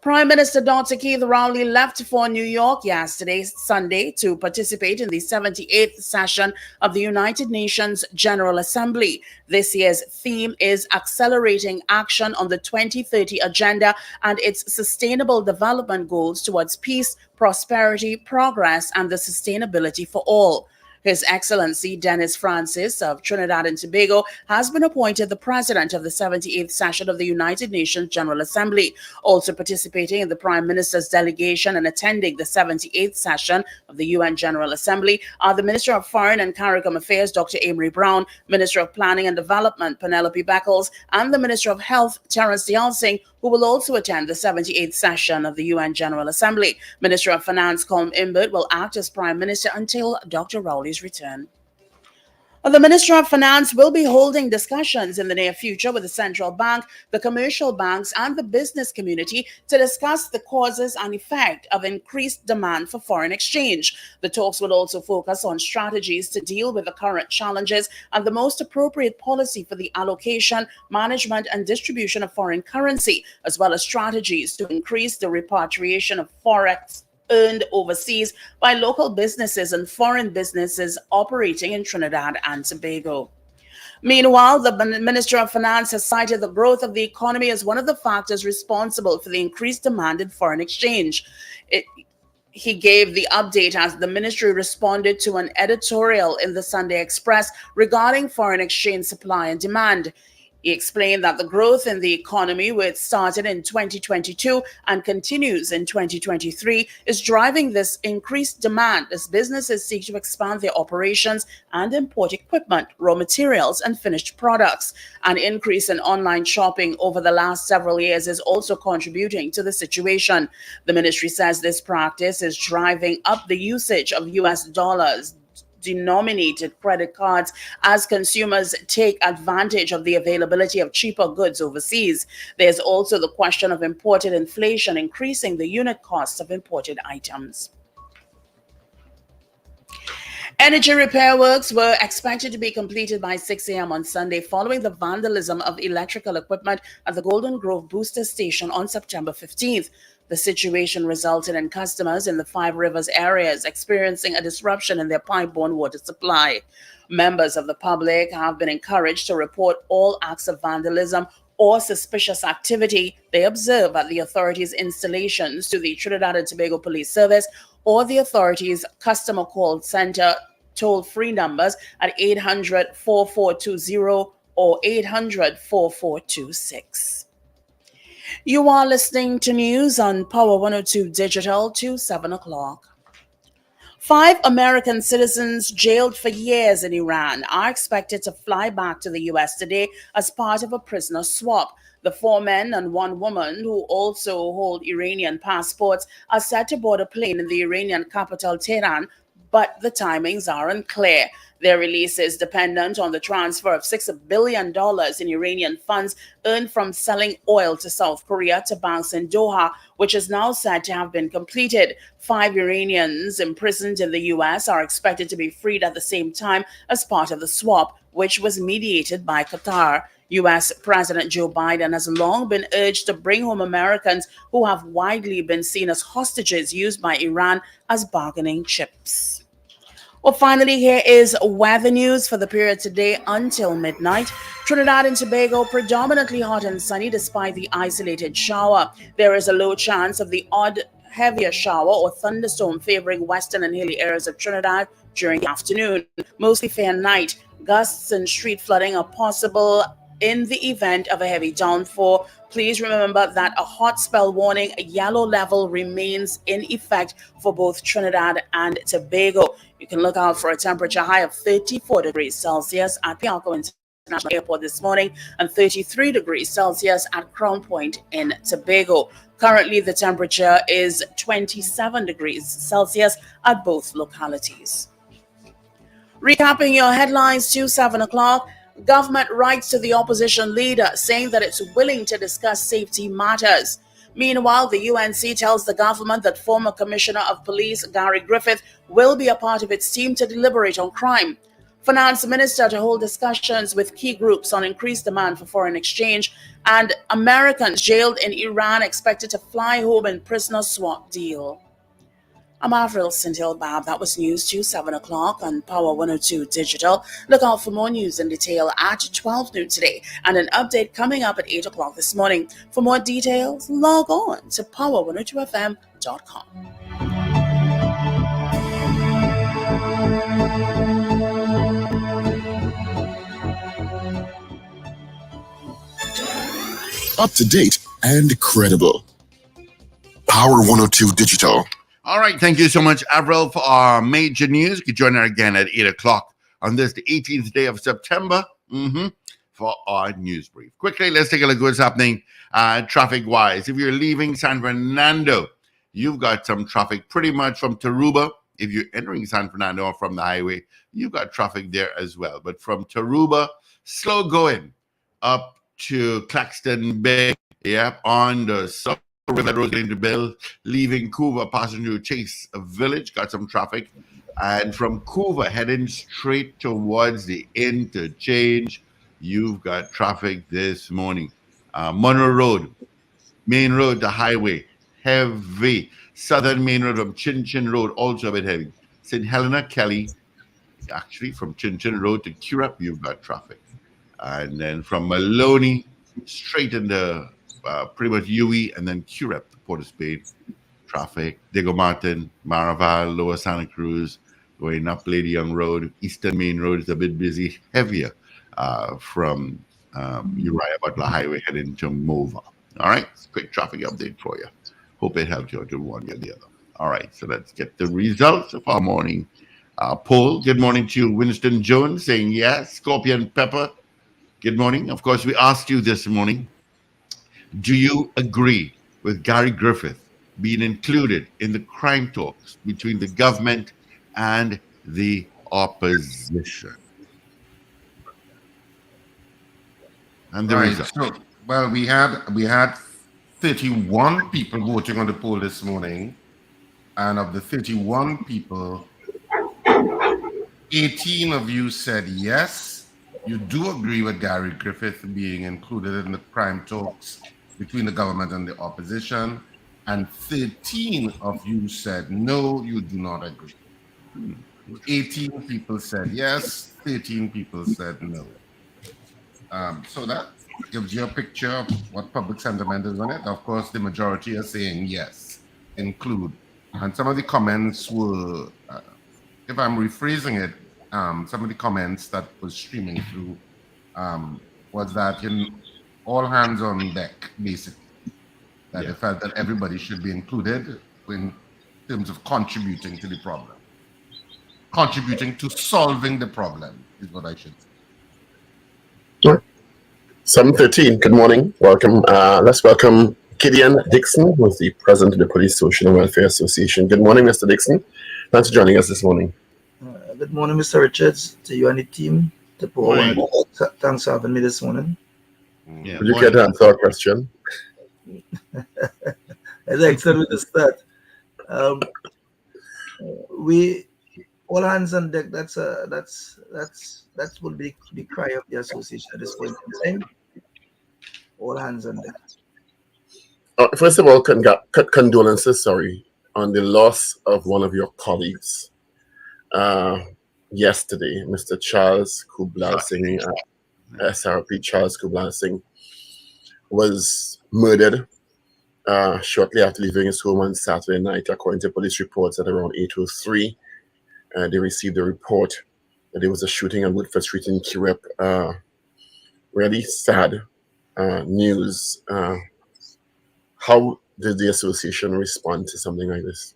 Prime Minister Dr. Keith Rowley left for New York yesterday, Sunday, to participate in the 78th session of the United Nations General Assembly. This year's theme is Accelerating Action on the 2030 Agenda and its Sustainable Development Goals towards Peace, Prosperity, Progress, and the Sustainability for All. His Excellency Dennis Francis of Trinidad and Tobago has been appointed the president of the 78th session of the United Nations General Assembly. Also participating in the Prime Minister's delegation and attending the 78th session of the UN General Assembly are the Minister of Foreign and CARICOM Affairs, Dr. Amory Brown, Minister of Planning and Development, Penelope Beckles, and the Minister of Health, Terence Dialsing, who will also attend the 78th session of the UN General Assembly. Minister of Finance, Colm Imbert, will act as Prime Minister until Dr. Rowley's return. The Minister of Finance will be holding discussions in the near future with the central bank, the commercial banks, and the business community to discuss the causes and effect of increased demand for foreign exchange. The talks will also focus on strategies to deal with the current challenges and the most appropriate policy for the allocation, management, and distribution of foreign currency, as well as strategies to increase the repatriation of forex earned overseas by local businesses and foreign businesses operating in Trinidad and Tobago. Meanwhile, the Minister of Finance has cited the growth of the economy as one of the factors responsible for the increased demand in foreign exchange. He gave the update as the ministry responded to an editorial in the Sunday Express regarding foreign exchange supply and demand. He explained that the growth in the economy, which started in 2022 and continues in 2023, is driving this increased demand as businesses seek to expand their operations and import equipment, raw materials, and finished products. An increase in online shopping over the last several years is also contributing to the situation. The ministry says this practice is driving up the usage of US dollars denominated credit cards as consumers take advantage of the availability of cheaper goods overseas. There's also the question of imported inflation increasing the unit costs of imported items. Energy repair works were expected to be completed by 6 a.m. on Sunday following the vandalism of electrical equipment at the Golden Grove Booster Station on September 15th. The situation resulted in customers in the Five Rivers areas experiencing a disruption in their pipe-borne water supply. Members of the public have been encouraged to report all acts of vandalism or suspicious activity they observe at the authorities' installations to the Trinidad and Tobago Police Service or the authorities' customer call center toll-free numbers at 800-4420 or 800-4426. You are listening to news on Power 102 Digital to 7 o'clock. 5 American citizens jailed for years in Iran are expected to fly back to the U.S. today as part of a prisoner swap. The 4 men and 1 woman, who also hold Iranian passports, are set to board a plane in the Iranian capital Tehran, but the timings are unclear. Their release is dependent on the transfer of $6 billion in Iranian funds earned from selling oil to South Korea to banks in Doha, which is now said to have been completed. 5 Iranians imprisoned in the U.S. are expected to be freed at the same time as part of the swap, which was mediated by Qatar. U.S. President Joe Biden has long been urged to bring home Americans who have widely been seen as hostages used by Iran as bargaining chips. Well, finally, here is weather news for the period today until midnight. Trinidad and Tobago predominantly hot and sunny despite the isolated shower. There is a low chance of the odd heavier shower or thunderstorm favoring western and hilly areas of Trinidad during the afternoon. Mostly fair night. Gusts and street flooding are possible in the event of a heavy downpour. Please remember that a hot spell warning, yellow level, remains in effect for both Trinidad and Tobago. You can look out for a temperature high of 34 degrees Celsius at Piarco International Airport this morning and 33 degrees Celsius at Crown Point in Tobago. Currently, the temperature is 27 degrees Celsius at both localities. Recapping your headlines to 7 o'clock. Government writes to the opposition leader saying that it's willing to discuss safety matters. Meanwhile, the UNC tells the government that former Commissioner of Police Gary Griffith will be a part of its team to deliberate on crime. Finance Minister to hold discussions with key groups on increased demand for foreign exchange, and Americans jailed in Iran expected to fly home in prisoner swap deal. I'm Avril Sintil-Bab. That was news to 7 o'clock on Power 102 Digital. Look out for more news in detail at 12 noon today and an update coming up at 8 o'clock this morning. For more details, log on to power102fm.com. Up to date and credible. Power 102 Digital. All right, thank you so much, Avril, for our major news. You can join her again at 8 o'clock on this, the 18th day of September, for our news brief. Quickly, let's take a look at what's happening traffic-wise. If you're leaving San Fernando, you've got some traffic pretty much from Taruba. If you're entering San Fernando or from the highway, you've got traffic there as well. But from Taruba, slow going up to Claxton Bay, on the south River Road into Bill, leaving Couva, passing through Chase Village, got some traffic. And from Couva, heading straight towards the interchange, you've got traffic this morning. Monroe Road, Main Road to Highway, heavy. Southern Main Road from Chin Chin Road, also a bit heavy. St. Helena Kelly, actually from Chin Chin Road to Curepe, you've got traffic. And then from Maloney, straight into pretty much UE and then Curepe, Port of Spain, traffic. Diego Martin, Maraval, Lower Santa Cruz, going up Lady Young Road. Eastern Main Road is a bit busy, heavier from Uriah Butler Highway heading to Mova. All right, quick traffic update for you. Hope it helped you to one way or the other. All right, so let's get the results of our morning poll. Good morning to you, Winston Jones, saying yes. Scorpion Pepper, good morning. Of course, we asked you this morning, do you agree with Gary Griffith being included in the crime talks between the government and the opposition? And the Right. result. So, well, we had 31 people voting on the poll this morning, and of the 31 people, 18 of you said yes. You do agree with Gary Griffith being included in the crime talks between the government and the opposition, and 13 of you said no, you do not agree. 18 people said yes, 13 people said no. So that gives you a picture of what public sentiment is on it. Of course, the majority are saying yes, include. And some of the comments were, if I'm rephrasing it, some of the comments that was streaming through was that all hands on deck, basically. That they felt that everybody should be included in terms of contributing to the problem. Contributing to solving the problem is what I should say. Sure. 7:13. Good morning. Welcome. Let's welcome Gideon Dixon, who is the president of the Police Social and Welfare Association. Good morning, Mr. Dixon. Thanks for joining us this morning. Good morning, Mr. Richards, to you and the team. Thanks for having me this morning. Yeah, would you care to answer our question? As I said with the start, we all hands on deck. That will be the cry of the association at this point in time. All hands on deck. First of all, condolences, on the loss of one of your colleagues yesterday, Mr. Charles Kublal Singh, SRP Charles Kublal Singh, was murdered shortly after leaving his home on Saturday night, according to police reports at around 8:03. They received a report that there was a shooting on Woodford Street in Kirep. Really sad news. How did the association respond to something like this?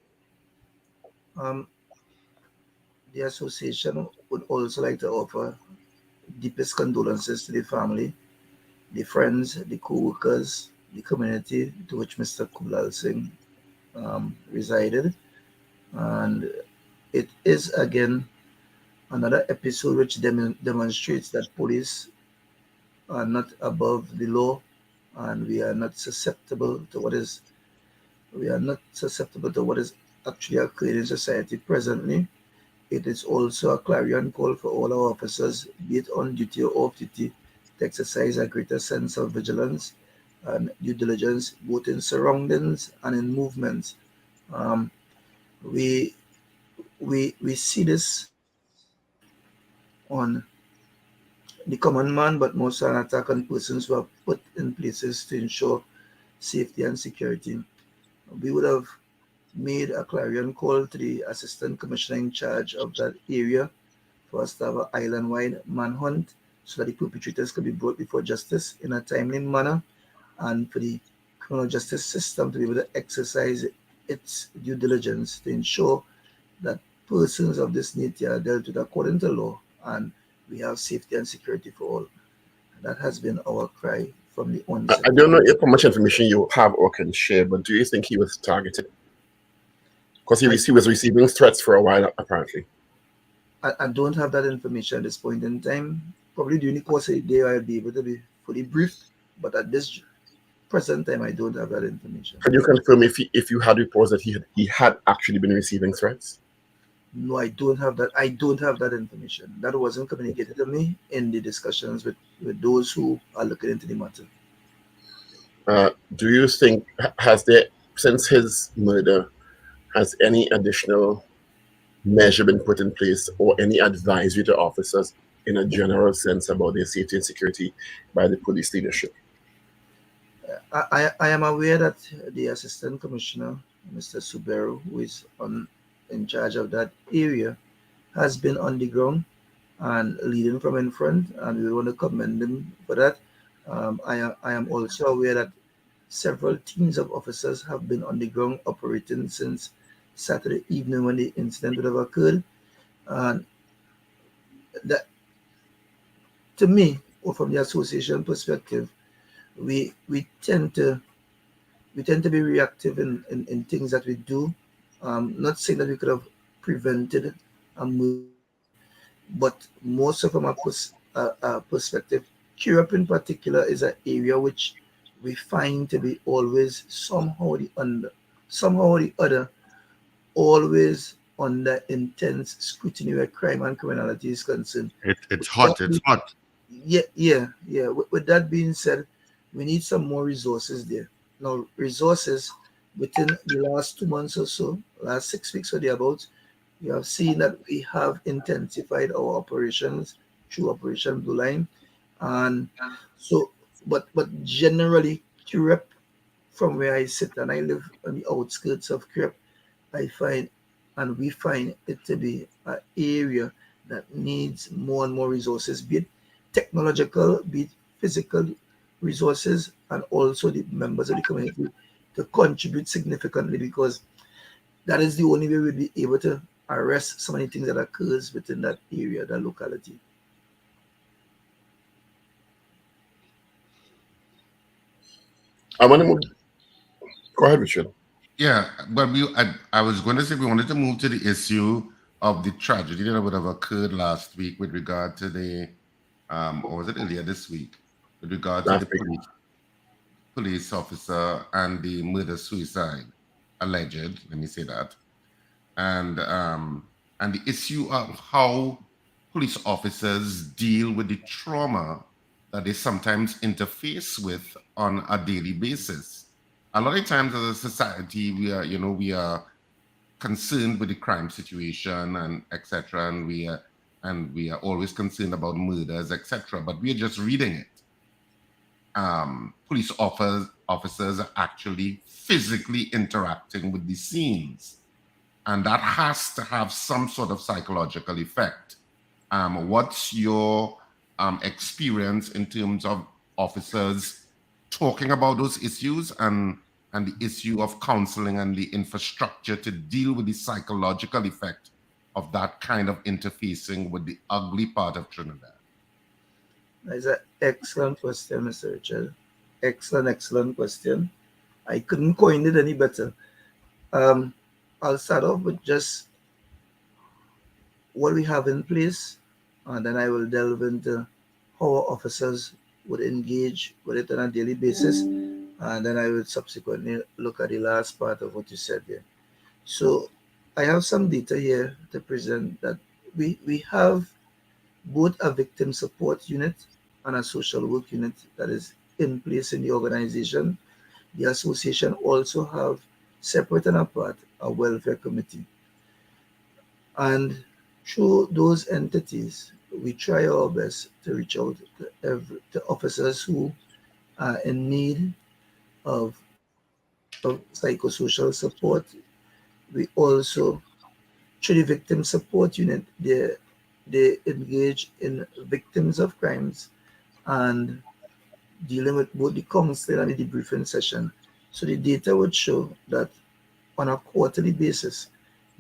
The association would also like to offer deepest condolences to the family, the friends, the co-workers, the community to which Mr. Kublal Singh resided. And it is again another episode which demonstrates that police are not above the law, and we are not susceptible to what is actually occurring in society presently. It is also a clarion call for all our officers, be it on duty or off duty, to exercise a greater sense of vigilance and due diligence, both in surroundings and in movements. We see this on the common man, but most an attack on persons who are put in places to ensure safety and security. We would have made a clarion call to the assistant commissioner in charge of that area for us to have an island-wide manhunt so that the perpetrators could be brought before justice in a timely manner, and for the criminal justice system to be able to exercise its due diligence to ensure that persons of this nature are dealt with according to law and we have safety and security for all. That has been our cry from the onset. I don't know how much information you have or can share, but do you think he was targeted? Because he was receiving threats for a while, apparently. I don't have that information at this point in time. Probably during the course of the day, I'll be able to be fully briefed, but at this present time, I don't have that information. Can you confirm if you had reports that he had actually been receiving threats? No, I don't have that. I don't have that information. That wasn't communicated to me in the discussions with those who are looking into the matter. Do you think, has there, since his murder, has any additional measure been put in place or any advisory to officers in a general sense about their safety and security by the police leadership? I am aware that the assistant commissioner, Mr. Suberu, who is in charge of that area, has been on the ground and leading from in front, and we want to commend them for that. I am also aware that several teams of officers have been on the ground operating since Saturday evening when the incident would have occurred. And that, to me, or from the association perspective, we tend to be reactive in things that we do. Not saying that we could have prevented a move, but most of from a perspective, Europe in particular is an area which we find to be always somehow or the other, always under intense scrutiny where crime and criminality is concerned. It's hot. It's hot. Yeah. With that being said, we need some more resources there. Now, resources within the last 2 months or so, last 6 weeks or thereabouts, you have seen that we have intensified our operations through Operation Blue Line. And so, but generally, Europe, from where I sit, and I live on the outskirts of Europe, I find, and we find it to be an area that needs more and more resources, be it technological, be it physical resources, and also the members of the community to contribute significantly, because that is the only way we'll be able to arrest so many things that occurs within that area, that locality. I want to move. Go ahead, Richard. Yeah, but I was going to say we wanted to move to the issue of the tragedy that would have occurred last week with regard to the, or was it earlier this week, with regard to the police officer and the murder-suicide, alleged, let me say that, and the issue of how police officers deal with the trauma that they sometimes interface with on a daily basis. A lot of times as a society, we are concerned with the crime situation and etc. And we are always concerned about murders, etc. But we are just reading it. Police officers are actually physically interacting with the scenes, and that has to have some sort of psychological effect. What's your experience in terms of officers talking about those issues and the issue of counseling and the infrastructure to deal with the psychological effect of that kind of interfacing with the ugly part of Trinidad? That's an excellent question, Mr. Richard. Excellent question. I couldn't coin it any better. I'll start off with just what we have in place, and then I will delve into how our officers would engage with it on a daily basis, and then I will subsequently look at the last part of what you said there. So I have some data here to present that we have both a victim support unit and a social work unit that is in place in the organization. The association also have separate and apart a welfare committee. And through those entities, we try our best to reach out to officers who are in need of psychosocial support. We also, through the victim support unit, they engage in victims of crimes and dealing with both the counseling and the debriefing session. So the data would show that on a quarterly basis,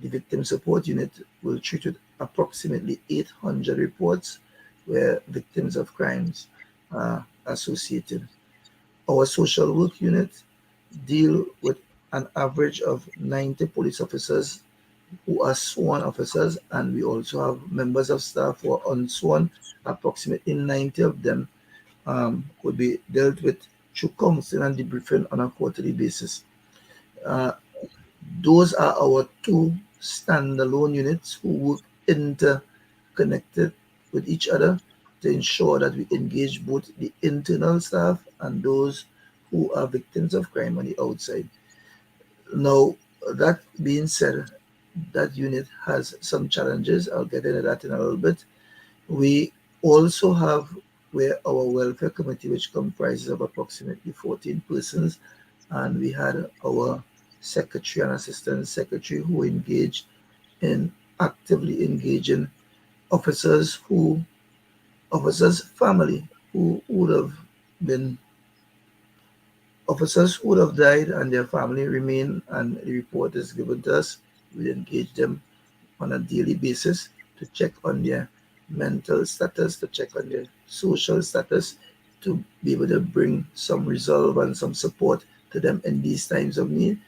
the victim support unit will treat with approximately 800 reports where victims of crimes are associated. Our social work unit deal with an average of 90 police officers who are sworn officers, and we also have members of staff who are unsworn. Approximately 90 of them would be dealt with through counseling and debriefing on a quarterly basis. Those are our two standalone units who work interconnected with each other to ensure that we engage both the internal staff and those who are victims of crime on the outside. Now, that being said, that unit has some challenges. I'll get into that in a little bit. We also have where our welfare committee, which comprises of approximately 14 persons, and we had our secretary and assistant secretary who engaged in actively engaging officers family who would have been officers who would have died and their family remain, and the report is given to us. We engage them on a daily basis to check on their mental status, to check on their social status, to be able to bring some resolve and some support to them in these times of need.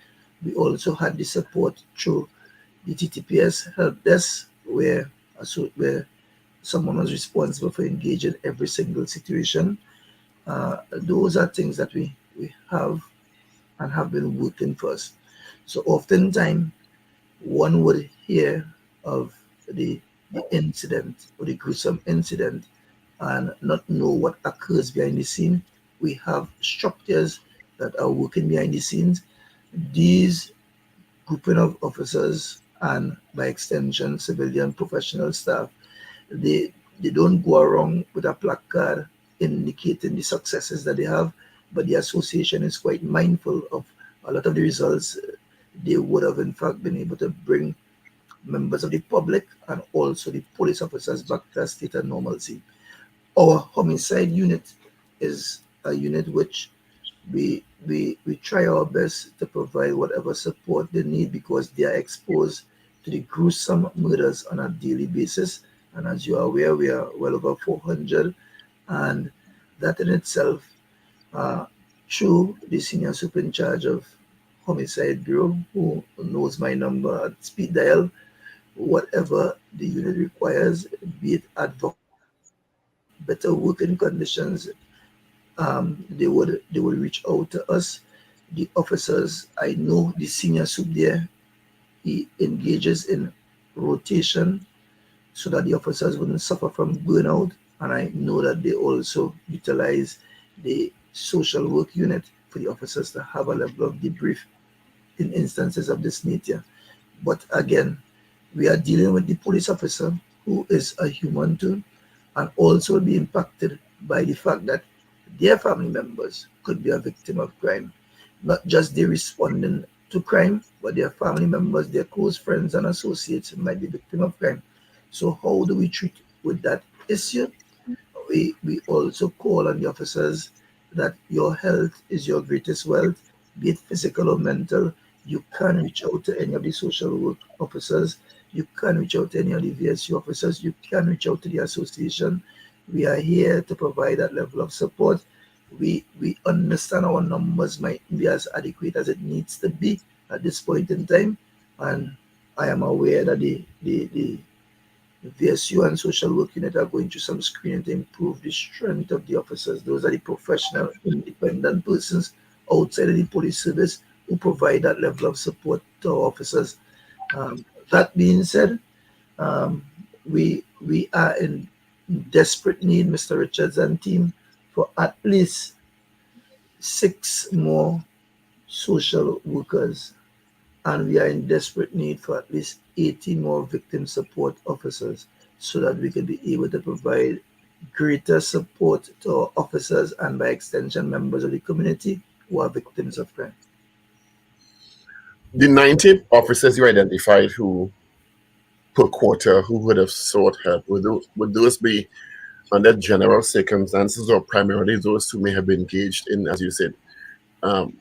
We also had the support through the TTPS help desk, where someone was responsible for engaging every single situation. Those are things that we have and have been working for us. So oftentimes one would hear of the incident or the gruesome incident and not know what occurs behind the scene. We have structures that are working behind the scenes. These grouping of officers and by extension civilian professional staff, they don't go around with a placard indicating the successes that they have, but the association is quite mindful of a lot of the results they would have in fact been able to bring members of the public and also the police officers back to a state of normalcy. Our homicide unit is a unit which we try our best to provide whatever support they need, because they are exposed to the gruesome murders on a daily basis. And as you are aware, we are well over 400, and that in itself, through the senior super in charge of Homicide Bureau, who knows my number at speed dial, whatever the unit requires, be it advocacy, better working conditions, they would reach out to us. The officers, I know the senior sub there, he engages in rotation so that the officers wouldn't suffer from burnout. And I know that they also utilize the social work unit for the officers to have a level of debrief in instances of this nature. But again, we are dealing with the police officer who is a human too, and also be impacted by the fact that their family members could be a victim of crime. Not just they responding to crime, but their family members, their close friends and associates might be victim of crime. So how do we treat with that issue? We also call on the officers that your health is your greatest wealth, be it physical or mental. You can reach out to any of the social work officers. You can reach out to any of the VSU officers. You can reach out to the association. We are here to provide that level of support. We understand our numbers might be as adequate as it needs to be at this point in time. And I am aware that the VSU and social work unit are going through some screening to improve the strength of the officers. Those are the professional, independent persons outside of the police service who provide that level of support to our officers. That being said, we are in desperate need, Mr. Richards and team, for at least 6 more social workers, and we are in desperate need for at least 80 more victim support officers, so that we can be able to provide greater support to our officers and by extension members of the community who are victims of crime. The 90 officers you identified who per quarter who would have sought help, would those be under general circumstances, or primarily those who may have been engaged in, as you said,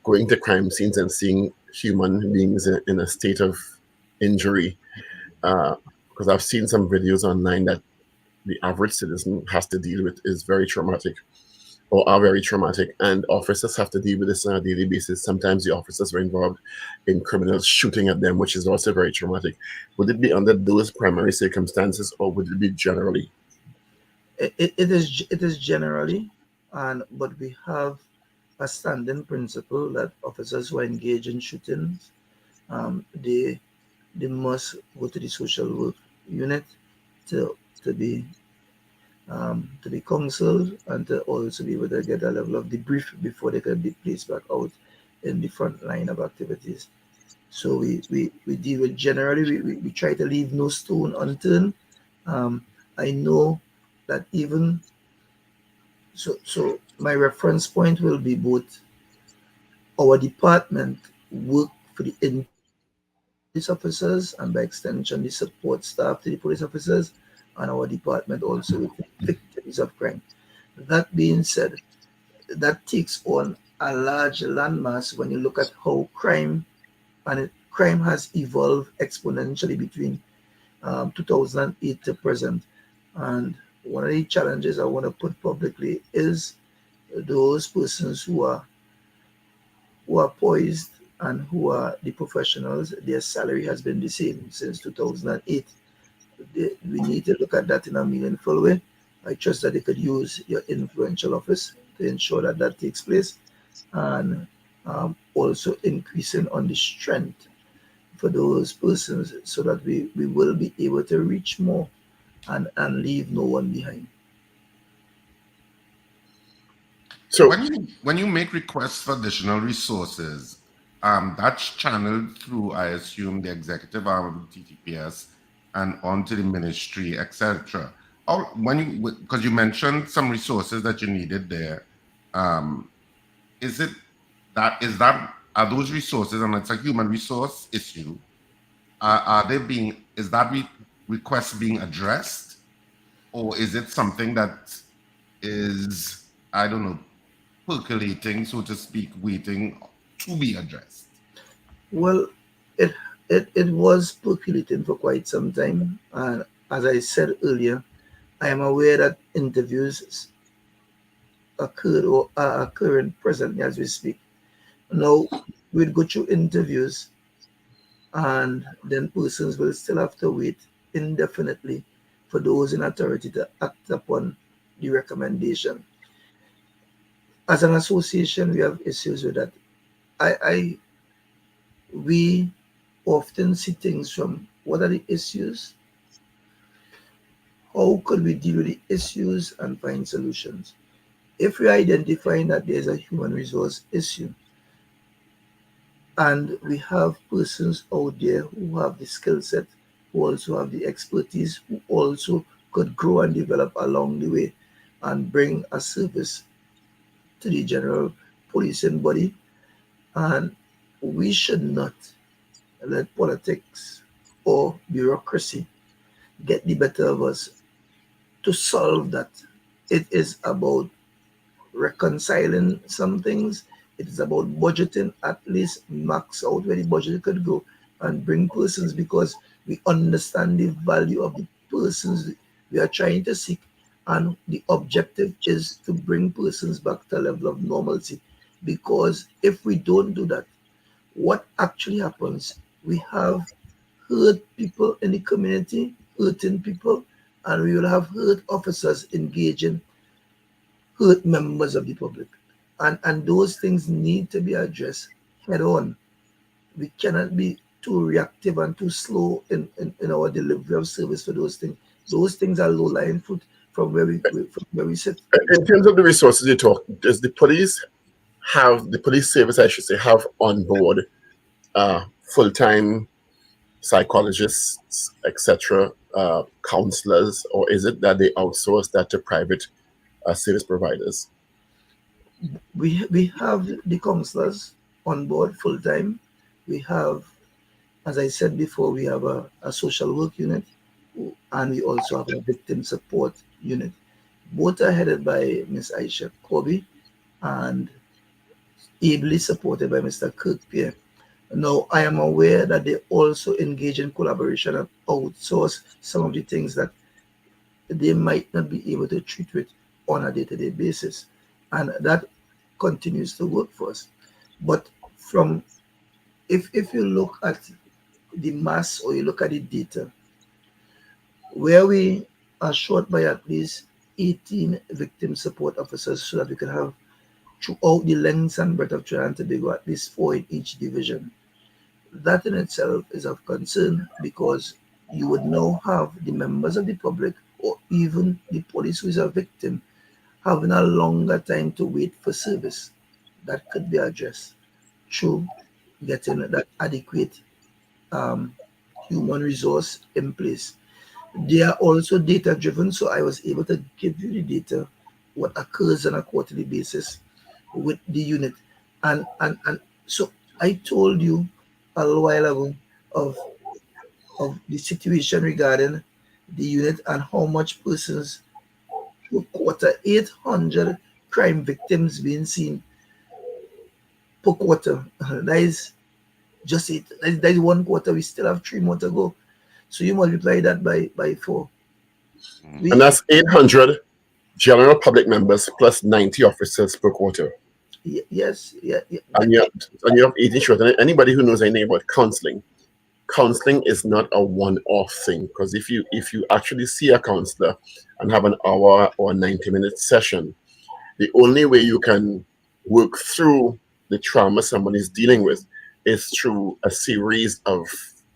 going to crime scenes and seeing human beings in a state of injury? Because I've seen some videos online that the average citizen has to deal with is very traumatic, or are very traumatic, and officers have to deal with this on a daily basis. Sometimes the officers were involved in criminals shooting at them, which is also very traumatic. Would it be under those primary circumstances, or would it be generally? It is generally, but we have a standing principle that officers who are engaged in shootings, they must go to the social work unit to be counseled and to also be able to get a level of debrief before they can be placed back out in the front line of activities. So we deal with generally, we try to leave no stone unturned. I know that even so my reference point will be both our department work for the police officers and by extension the support staff to the police officers, and our department also with victims of crime. That being said, that takes on a large landmass when you look at how crime has evolved exponentially between 2008 to present. And one of the challenges I want to put publicly is those persons who are poised and who are the professionals, their salary has been the same since 2008. We need to look at that in a meaningful way. I trust that they could use your influential office to ensure that that takes place, and also increasing on the strength for those persons so that we will be able to reach more and leave no one behind. So when you make requests for additional resources, that's channeled through, I assume, the executive arm of the TTPS and onto the ministry, etc. When you, because you mentioned some resources that you needed there, is that are those resources, and it's a human resource issue? Are they being, is that request being addressed, or is it something that is, I don't know, percolating, so to speak, waiting to be addressed? Well, it was percolating for quite some time, and as I said earlier, I am aware that interviews occurred or are occurring presently as we speak. Now, we'll go through interviews, and then persons will still have to wait indefinitely for those in authority to act upon the recommendation. As an association, we have issues with that. We often see things from what are the issues, how could we deal with the issues and find solutions. If we identify that there's a human resource issue, and we have persons out there who have the skill set, who also have the expertise, who also could grow and develop along the way and bring a service to the general policing body. And we should not let politics or bureaucracy get the better of us to solve that. It is about reconciling some things. It is about budgeting, at least max out where the budget could go and bring persons, because we understand the value of the persons we are trying to seek, and the objective is to bring persons back to a level of normalcy. Because if we don't do that, what actually happens? We have hurt people in the community, hurting people, and we will have hurt officers engaging hurt members of the public. And those things need to be addressed head on. We cannot be too reactive and too slow in our delivery of service for those things. Those things are low-lying fruit from where we sit. in terms of the resources you talk, does the police service, I should say, have on board full-time psychologists, etc., counselors, or is it that they outsource that to private service providers? We have the counselors on board full-time. We have, as I said before, we have a social work unit, and we also have a victim support unit. Both are headed by Ms. Aisha Kobe and ably supported by Mr. Kirk Pierre. Now, I am aware that they also engage in collaboration and outsource some of the things that they might not be able to treat with on a day-to-day basis. And that continues to work for us. But if you look at the mass, or you look at the data, where we are short by at least 18 victim support officers, so that we can have throughout the length and breadth of Trinidad and Tobago at least 4 in each division. That in itself is of concern, because you would now have the members of the public, or even the police who is a victim, having a longer time to wait for service. That could be addressed through getting that adequate human resource in place. They are also data driven, so I was able to give you the data, what occurs on a quarterly basis with the unit. And so I told you a while ago of the situation regarding the unit and how much persons per quarter, 800 crime victims being seen per quarter. That is just it. That is 1 quarter. We still have 3 more to go. So you multiply that by 4. And that's 800 general public members plus 90 officers per quarter. Yes. Yeah. And you have 18 children. Anybody who knows anything about counseling is not a one-off thing, because if you actually see a counselor and have an hour or 90-minute session, the only way you can work through the trauma someone is dealing with is through a series of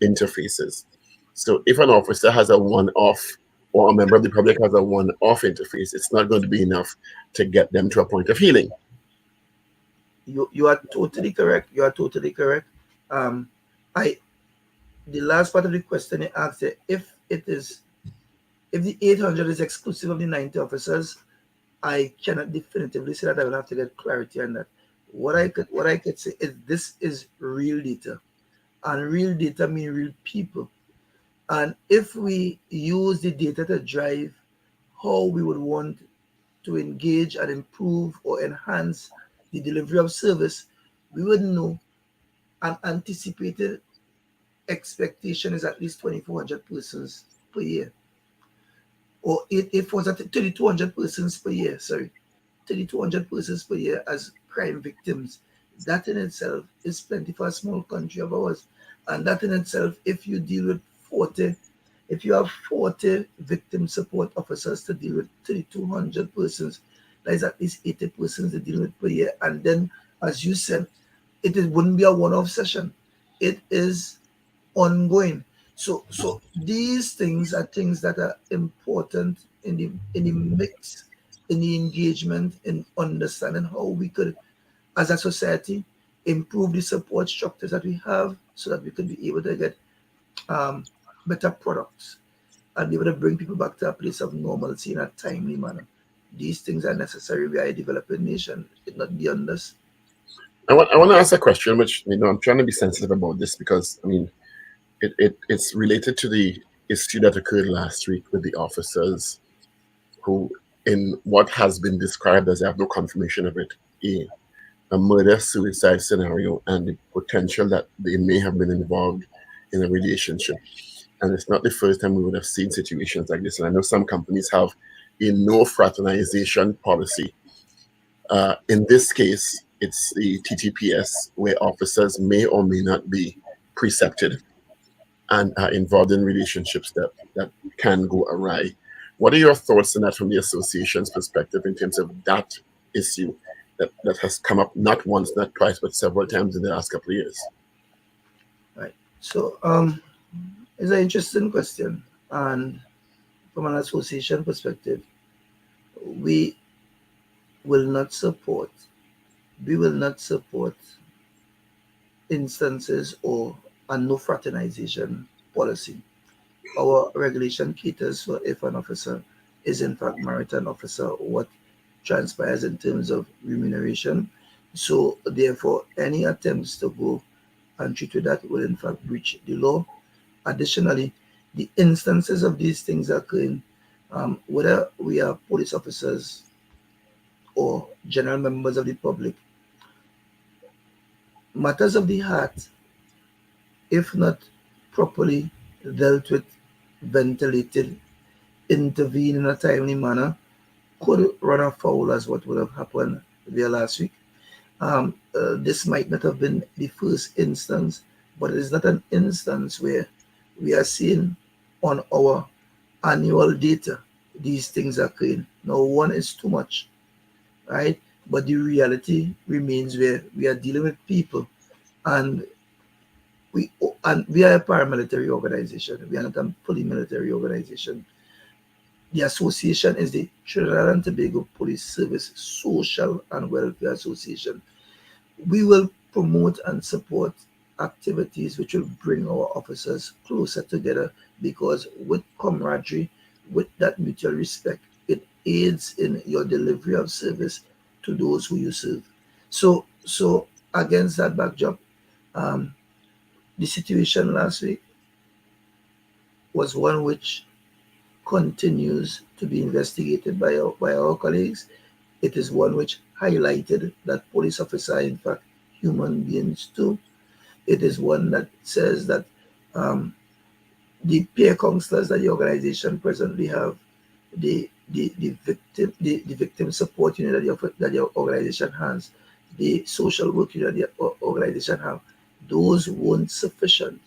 interfaces. So if an officer has a one-off or a member of the public has a one-off interface, it's not going to be enough to get them to a point of healing. You are totally correct. The last part of the question I asked, if the 800 is exclusive of the 90 officers, I cannot definitively say that. I will have to get clarity on that. What I could say is this is real data, and real data means real people. And if we use the data to drive how we would want to engage and improve or enhance the delivery of service, we would know an anticipated expectation is at least 2,400 persons per year. Or it was at 3,200 persons per year, 3,200 persons per year as crime victims. That in itself is plenty for a small country of ours. And that in itself, if you deal with 40, if you have 40 victim support officers to deal with 3,200 persons, that is at least 80 persons to deal with per year. And then, as you said, wouldn't be a one-off session. It is ongoing. So these things are things that are important in the mix, in the engagement, in understanding how we could, as a society, improve the support structures that we have so that we could be able to get better products and be able to bring people back to a place of normalcy in a timely manner. These things are necessary. We are a developing nation. It not beyond us. I want to ask a question, which I'm trying to be sensitive about this because it's related to the issue that occurred last week with the officers who, in what has been described as, I have no confirmation of it, a murder-suicide scenario, and the potential that they may have been involved in a relationship. And it's not the first time we would have seen situations like this. And I know some companies have a no fraternization policy. In this case, it's the TTPS, where officers may or may not be precepted and are involved in relationships that can go awry. What are your thoughts on that from the association's perspective in terms of that issue that has come up not once, not twice, but several times in the last couple of years? Right. So it's an interesting question. And from an association perspective, we will not support instances or a no fraternization policy. Our regulation caters for if an officer is in fact married to an officer, what transpires in terms of remuneration. So therefore, any attempts to go and treat with that will in fact breach the law. Additionally, the instances of these things occurring, whether we are police officers or general members of the public, matters of the heart, if not properly dealt with, ventilated, intervene in a timely manner, could run afoul as what would have happened there last week. This might not have been the first instance, but it is not an instance where we are seeing on our annual data these things occurring. Now, one is too much, right? But the reality remains where we are dealing with people, and we are a paramilitary organization. We are not a fully military organization. The association is the Trinidad and Tobago Police Service Social and Welfare Association. We will promote and support activities which will bring our officers closer together, because with camaraderie, with that mutual respect, it aids in your delivery of service to those who you serve. So against that backdrop, the situation last week was one which continues to be investigated by our colleagues. It is one which highlighted that police officers are in fact human beings too. It is one that says that the peer counselors that the organization presently have, the victim support unit that the organization has, the social work unit that the organization have, those weren't sufficient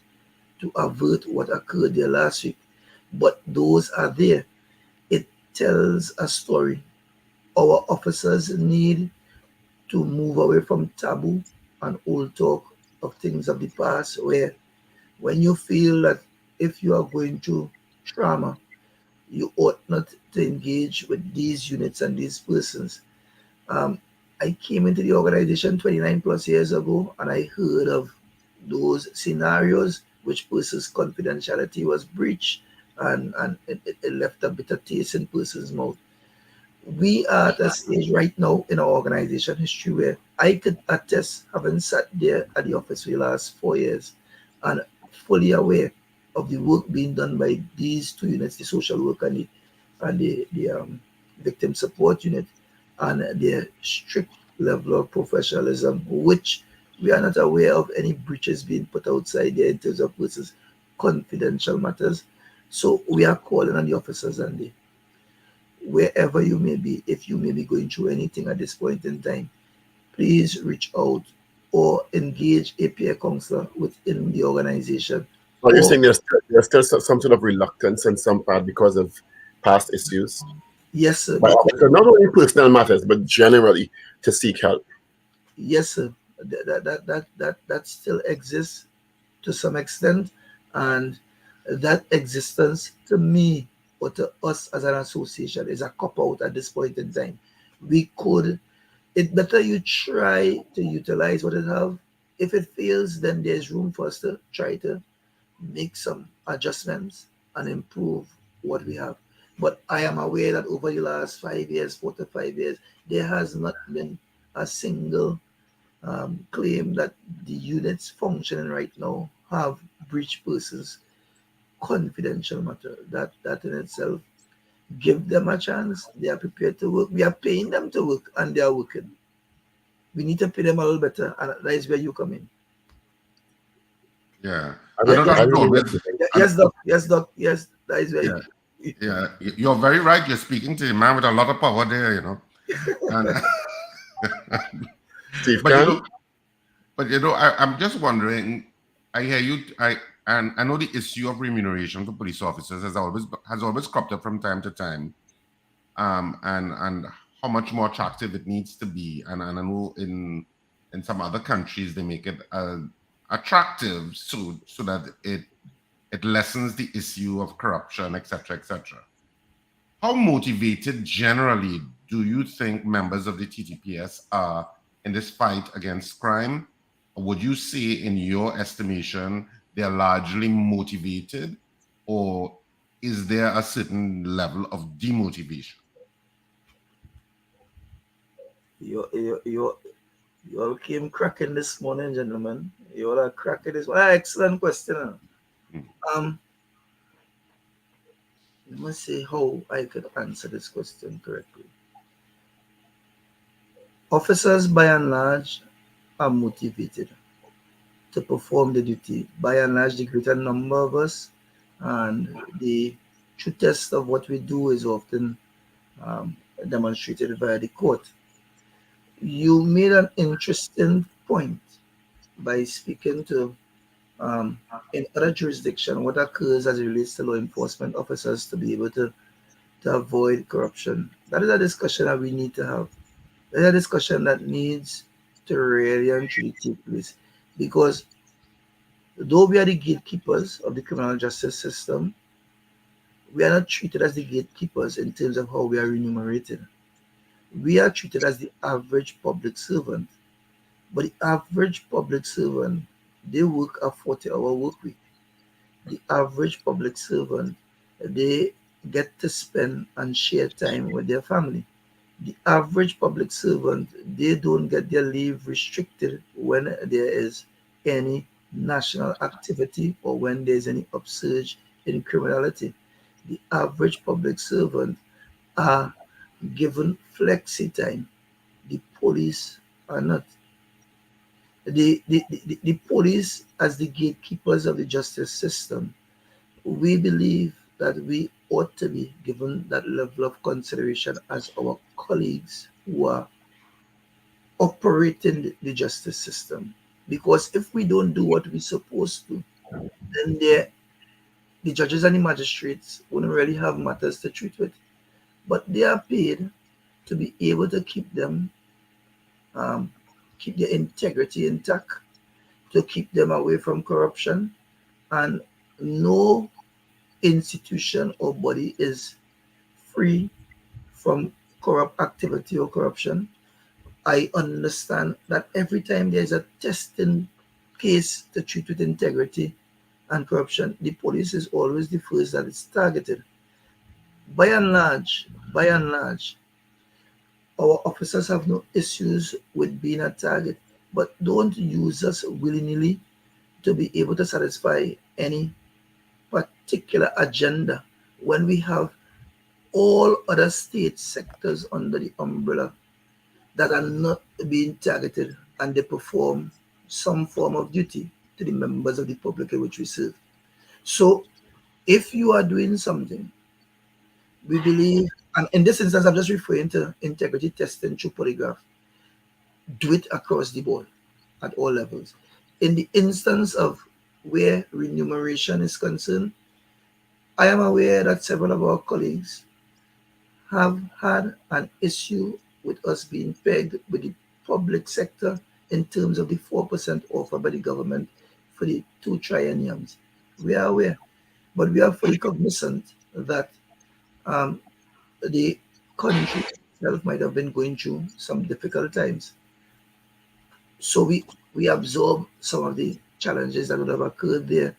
to avert what occurred there last week. But those are there. It tells a story. Our officers need to move away from taboo and old talk of things of the past, where when you feel that if you are going through trauma, you ought not to engage with these units and these persons. I came into the organization 29 plus years ago, and I heard of those scenarios which persons' confidentiality was breached, and it left a bitter taste in persons' mouth. We are at a stage right now in our organization history where I could attest, having sat there at the office for the last 4 years and fully aware of the work being done by these two units, the social work and the victim support unit, and their strict level of professionalism, which we are not aware of any breaches being put outside there in terms of persons' confidential matters. So we are calling on the officers and the wherever you may be, if you may be going through anything at this point in time, please reach out or engage a peer counselor within the organization. Are you saying there's still some sort of reluctance in some part because of past issues? Yes, sir. Not only personal matters, but generally to seek help. Yes, sir. That still exists to some extent, and that existence to me or to us as an association is a cop out at this point in time. It better you try to utilize what it have. If it fails, then there's room for us to try to make some adjustments and improve what we have. But I am aware that over the last 5 years, 4 to 5 years, there has not been a single claim that the units functioning right now have breached persons' confidential matter. That in itself, give them a chance. They are prepared to work. We are paying them to work, and they are working. We need to pay them a little better, and that is where you come in. Yeah. Yes, Doc. Yes, Doc. Yes, that is where yeah, you're very right. You're speaking to a man with a lot of power there, you know. And, but you know, I'm just wondering. I hear you. And I know the issue of remuneration for police officers has always cropped up from time to time. And how much more attractive it needs to be. And I know in some other countries they make it attractive so that it lessens the issue of corruption, etc., etc. How motivated generally do you think members of the TTPS are in this fight against crime? Or would you say, in your estimation, they're largely motivated, or is there a certain level of demotivation? You all came cracking this morning, gentlemen. You all are cracking this one. Excellent question. Let me see how I could answer this question correctly. Officers, by and large, are motivated to perform the duty. By and large, the greater number of us, and the true test of what we do is often demonstrated via the court. You made an interesting point by speaking to in other jurisdiction what occurs as it relates to law enforcement officers to be able to avoid corruption. That is a discussion that we need to have. That is a discussion that needs to really and truly take place, because though we are the gatekeepers of the criminal justice system, we are not treated as the gatekeepers in terms of how we are remunerated. We are treated as the average public servant. But the average public servant, they work a 40-hour work week. The average public servant, they get to spend and share time with their family. The average public servant, they don't get their leave restricted when there is any national activity or when there's any upsurge in criminality. the average public servant are given flexi time. The police are not. The police, as the gatekeepers of the justice system, we believe that we ought to be given that level of consideration as our colleagues who are operating the justice system. Because if we don't do what we're supposed to, then the judges and the magistrates wouldn't really have matters to treat with. But they are paid to be able to keep their integrity intact, to keep them away from corruption, and no institution or body is free from corrupt activity or corruption. I understand that every time there's a testing case to treat with integrity and corruption, the police is always the first that is targeted. By and large, our officers have no issues with being a target, but don't use us willy-nilly to be able to satisfy any particular agenda when we have all other state sectors under the umbrella that are not being targeted, and they perform some form of duty to the members of the public in which we serve. So if you are doing something, we believe, and in this instance, I'm just referring to integrity testing through polygraph, do it across the board at all levels. In the instance of where remuneration is concerned, I am aware that several of our colleagues have had an issue with us being pegged with the public sector in terms of the 4% offer by the government for the 2 trienniums. We are aware, but we are fully cognizant that the country itself might have been going through some difficult times. So we absorb some of the challenges that would have occurred there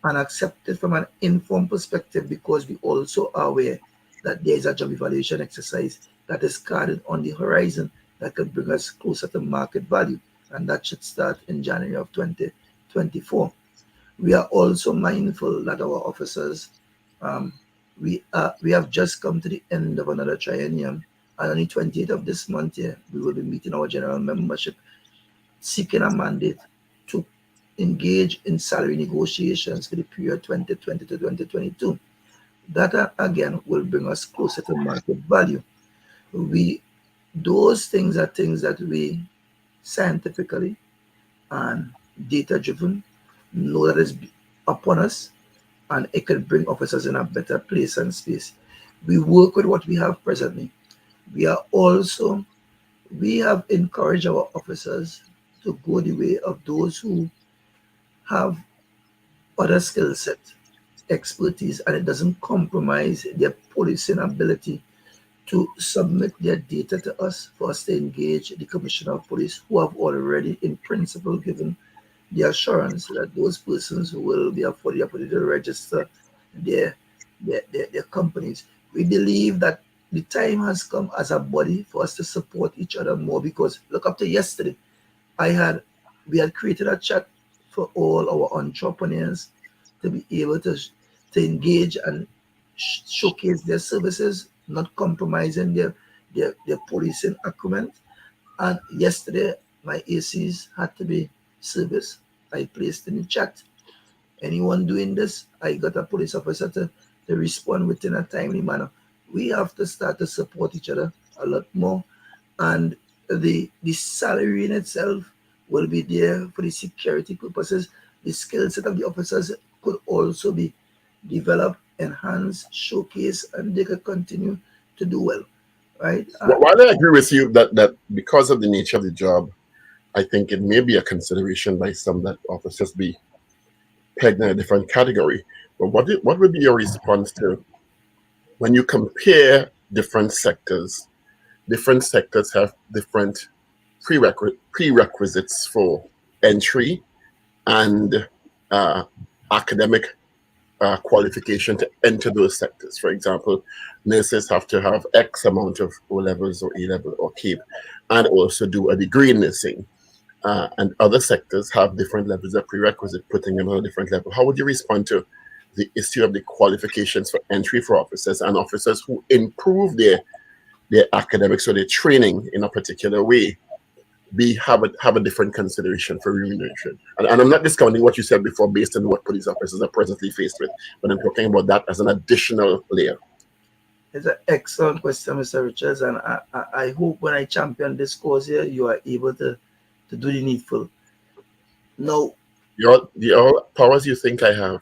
and accept it from an informed perspective, because we also are aware that there is a job evaluation exercise that is guarded on the horizon that could bring us closer to market value, and that should start in January of 2024. We are also mindful that our officers, we have just come to the end of another triennium, and on the 28th of this month here, we will be meeting our general membership, seeking a mandate to engage in salary negotiations for the period 2020 to 2022. That again will bring us closer to market value. Those things are things that we scientifically and data driven know that is upon us, and it can bring officers in a better place and space. We work with what we have presently. We have encouraged our officers to go the way of those who have other skill set, expertise, and it doesn't compromise their policing ability to submit their data to us for us to engage the Commissioner of Police, who have already in principle given the assurance that those persons will be afforded the opportunity to register their companies. We believe that the time has come as a body for us to support each other more, because look, up to yesterday, we had created a chat for all our entrepreneurs to be able to engage and showcase their services, not compromising their policing acumen. And yesterday, my ACs had to be serviced. I placed in the chat, anyone doing this, I got a police officer to respond within a timely manner. We have to start to support each other a lot more, and the salary in itself will be there for the security purposes. The skill set of the officers could also be developed, enhanced, showcased, and they could continue to do well, right? While I agree with you that because of the nature of the job, I think it may be a consideration by some that officers be pegged in a different category. But what would be your response to when you compare different sectors? Different sectors have different prerequisites for entry and academic qualification to enter those sectors. For example, nurses have to have X amount of O levels or A level or CAPE, and also do a degree in nursing. And other sectors have different levels of prerequisite, putting them on a different level. How would you respond to the issue of the qualifications for entry for officers and officers who improve their academics or their training in a particular way have a different consideration for remuneration. And I'm not discounting what you said before based on what police officers are presently faced with, but I'm talking about that as an additional layer. It's an excellent question, Mr. Richards, and I hope when I champion this cause here, you are able to do the needful. Now, the all powers you think I have.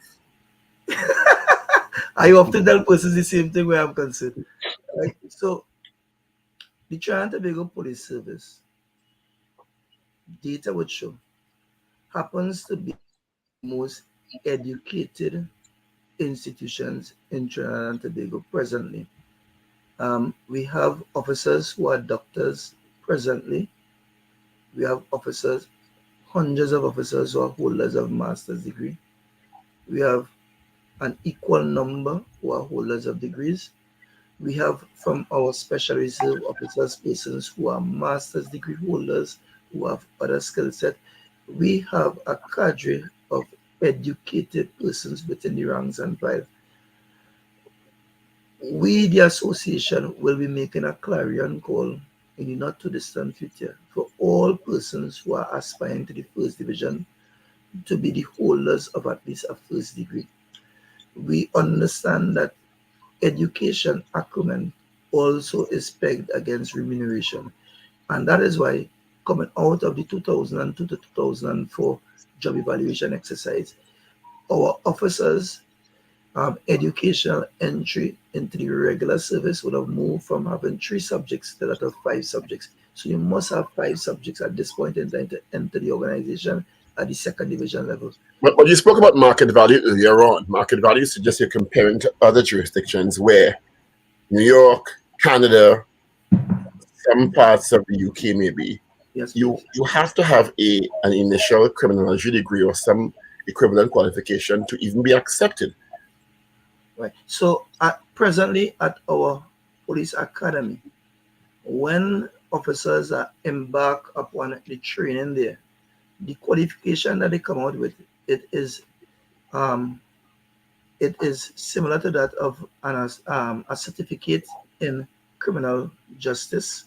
I often tell persons the same thing where I'm concerned. Right? So, the Trinidad and Tobago Police Service, data would show, happens to be the most educated institutions in Trinidad and Tobago presently. We have officers who are doctors presently. We have officers, hundreds of officers who are holders of master's degree. We have an equal number who are holders of degrees. We have from our special reserve officers, persons who are master's degree holders, who have other skill set. We have a cadre of educated persons within the ranks and file. We, the association, will be making a clarion call in the not too distant future for all persons who are aspiring to the first division to be the holders of at least a first degree. We understand that education acumen also is pegged against remuneration. And that is why, coming out of the 2002 to 2004 job evaluation exercise, our officers' educational entry into the regular service would have moved from having 3 subjects to that of 5 subjects. So you must have 5 subjects at this point in time to enter the organization at the second division level. But you spoke about market value earlier on. Market value suggests you're comparing to other jurisdictions where New York, Canada, some parts of the UK maybe. Yes, you have to have an initial criminology degree or some equivalent qualification to even be accepted. Right. So presently at our police academy, when officers are embarked upon the training there, the qualification that they come out with, it is similar to that of a certificate in criminal justice.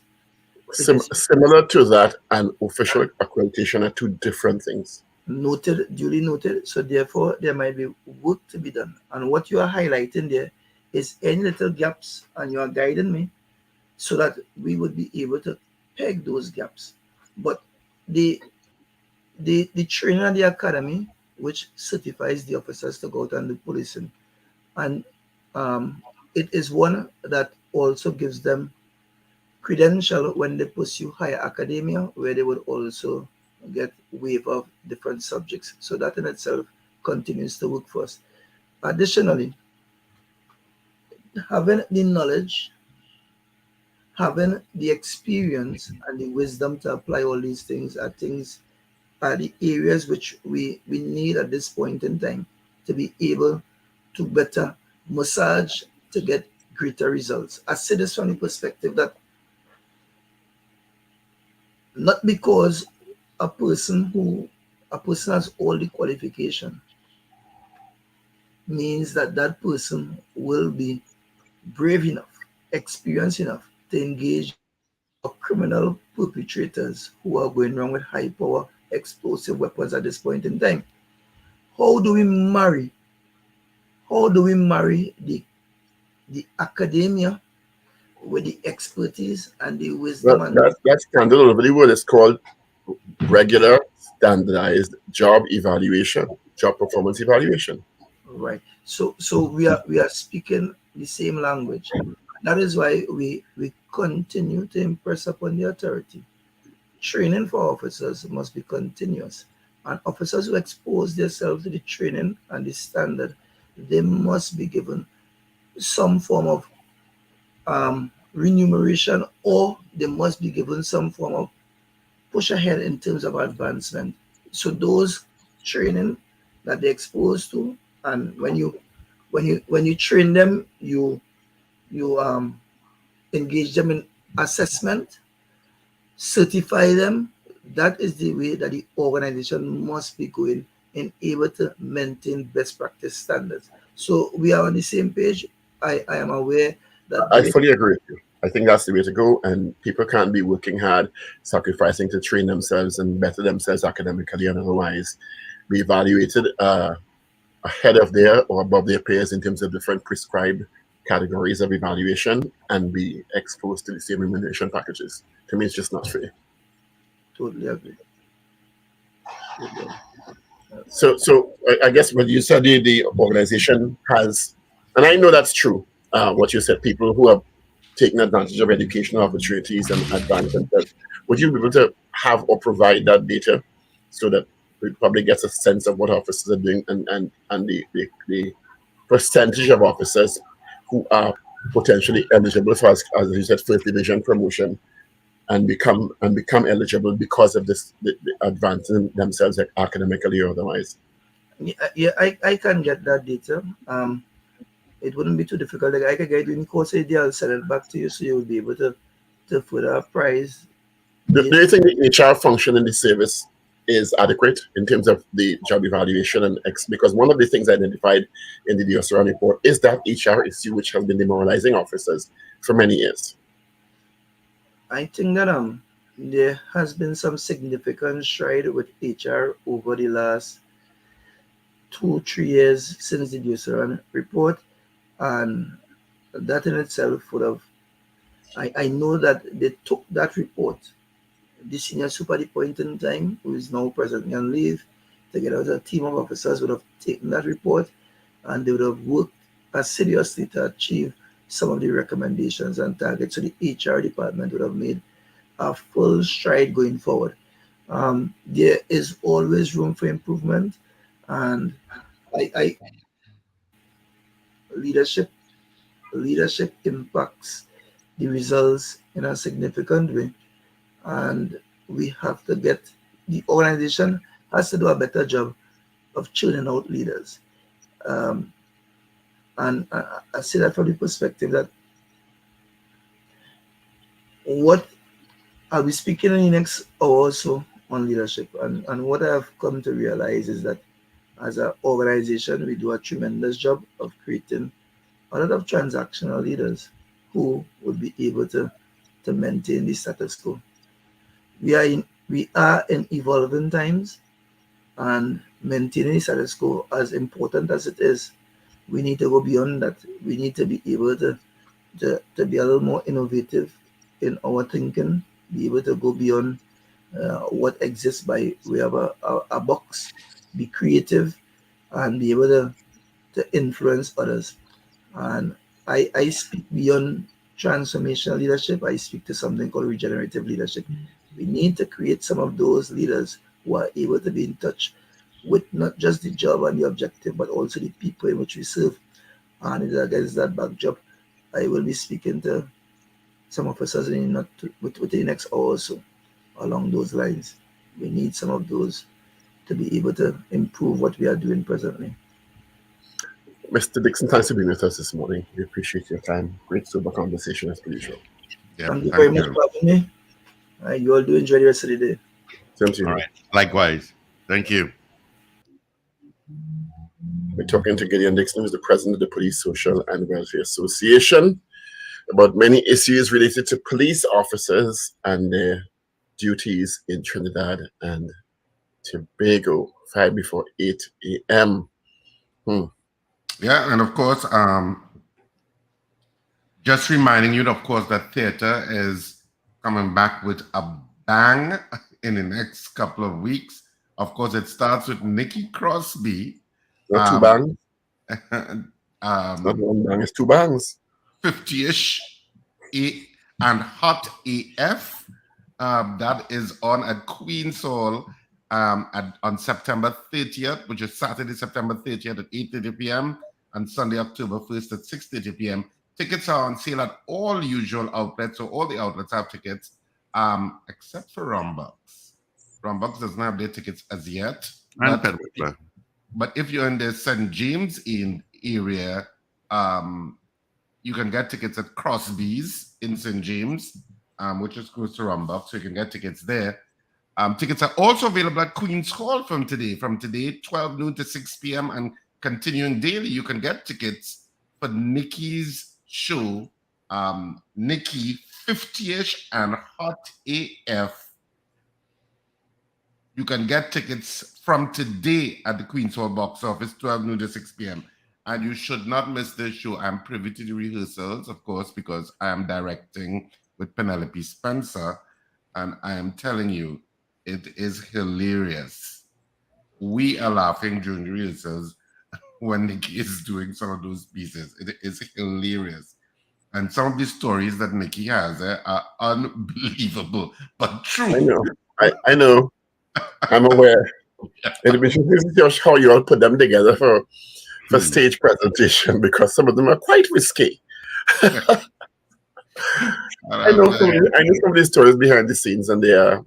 Similar to that and official accreditation are 2 different things. Noted, duly noted. So therefore, there might be work to be done. And what you are highlighting there is any little gaps, and you are guiding me so that we would be able to peg those gaps. But the training at the academy, which certifies the officers to go out and do policing, and it is one that also gives them credential when they pursue higher academia, where they would also get waiver of different subjects. So that in itself continues to work for us. Additionally, having the knowledge, having the experience and the wisdom to apply all these things are the areas which we need at this point in time to be able to better massage to get greater results. I say this from the perspective that not because a person has all the qualification means that that person will be brave enough, experienced enough to engage criminal perpetrators who are going around with high power explosive weapons at this point in time. How do we marry the academia with the expertise and the wisdom? That's standard all over the world. It's called regular standardized job evaluation, job performance evaluation. Right. So we are speaking the same language. That is why we continue to impress upon the authority. Training for officers must be continuous. And officers who expose themselves to the training and the standard, they must be given some form of remuneration, or they must be given some form of push ahead in terms of advancement. So those training that they're exposed to, and when you train them, you engage them in assessment, certify them. That is the way that the organization must be going and able to maintain best practice standards. So we are on the same page. I am aware that I fully agree with you. I think that's the way to go, and people can't be working hard, sacrificing to train themselves and better themselves academically and otherwise be evaluated ahead of their or above their peers in terms of different prescribed categories of evaluation and be exposed to the same remuneration packages. To me, it's just not fair. Totally agree. So I guess what you said, the organization has, and I know that's true, what you said, people who have taken advantage of educational opportunities and advanced themselves. Would you be able to have or provide that data so that the public gets a sense of what officers are doing and the percentage of officers who are potentially eligible for, as you said, first division promotion and become eligible because of this, the advancing themselves academically or otherwise? Yeah, I can get that data. It wouldn't be too difficult. Like I could get you in course idea, I'll send it back to you so you'll be able to further apprise. Do you think the HR function in the service is adequate in terms of the job evaluation and because one of the things identified in the DSRN report is that HR issue which has been demoralizing officers for many years? I think that there has been some significant stride with HR over the last 2-3 years since the DSRN report, and that in itself would have. I know that they took that report. The senior super at the point in time, who is now presently on leave, together with a team of officers, would have taken that report and they would have worked assiduously to achieve some of the recommendations and targets. So the HR department would have made a full stride going forward. There is always room for improvement, and I leadership impacts the results in a significant way, and we have to get, the organization has to do a better job of churning out leaders. And I see that from the perspective that what I'll be speaking in the next hour also on leadership, and what I've come to realize is that as an organization, we do a tremendous job of creating a lot of transactional leaders who would be able to maintain the status quo. We are in evolving times, and maintaining the status quo, as important as it is, we need to go beyond that. We need to be able to be a little more innovative in our thinking, be able to go beyond what exists by way of a box, be creative, and be able to influence others. And I speak beyond transformational leadership. I speak to something called regenerative leadership. We need to create some of those leaders who are able to be in touch with not just the job and the objective, but also the people in which we serve. And it is against that backdrop, I will be speaking to some officers within the next hour or so along those lines. We need some of those to be able to improve what we are doing presently. Mr. Dixon, thanks for being with us this morning. We appreciate your time. Great sober conversation as per usual. Yeah, thank you very much for having me. You all do enjoy the rest of the day. Same to you. All right. Likewise. Thank you. We're talking to Gideon Dixon, who's the president of the Police Social and Welfare Association, about many issues related to police officers and their duties in Trinidad and Tobago, 5 before 8 a.m. Yeah, and of course, just reminding you, of course, that theater is coming back with a bang in the next couple of weeks. Of course, it starts with Nikki Crosby. Not two bangs. Not one bang, it's two bangs. 50-ish and Hot AF. That is on at Queen's Hall on September 30th, which is Saturday, September 30th at 8:30 p.m. and Sunday, October 1st at 6:30 p.m. Tickets are on sale at all usual outlets, so all the outlets have tickets, except for Rumbox. Rumbox doesn't have their tickets as yet. But if you're in the St. James area, you can get tickets at Crosby's in St. James, which is close to Rumbox, so you can get tickets there. Tickets are also available at Queen's Hall from today, 12 noon to 6 p.m. and continuing daily, you can get tickets for Nikki's show, Nikki 50ish and Hot AF. You can get tickets from today at the Queen's Hall box office, 12 noon to 6 p.m. And you should not miss this show. I'm privy to the rehearsals, of course, because I am directing with Penelope Spencer. And I am telling you, it is hilarious. We are laughing during the rehearsals when Nikki is doing some of those pieces. It is hilarious. And some of the stories that Nikki has are unbelievable, but true. I know. I know. I'm aware. It'll be interesting to see how you all put them together for stage presentation, because some of them are quite risky. I know some of these stories behind the scenes, and they are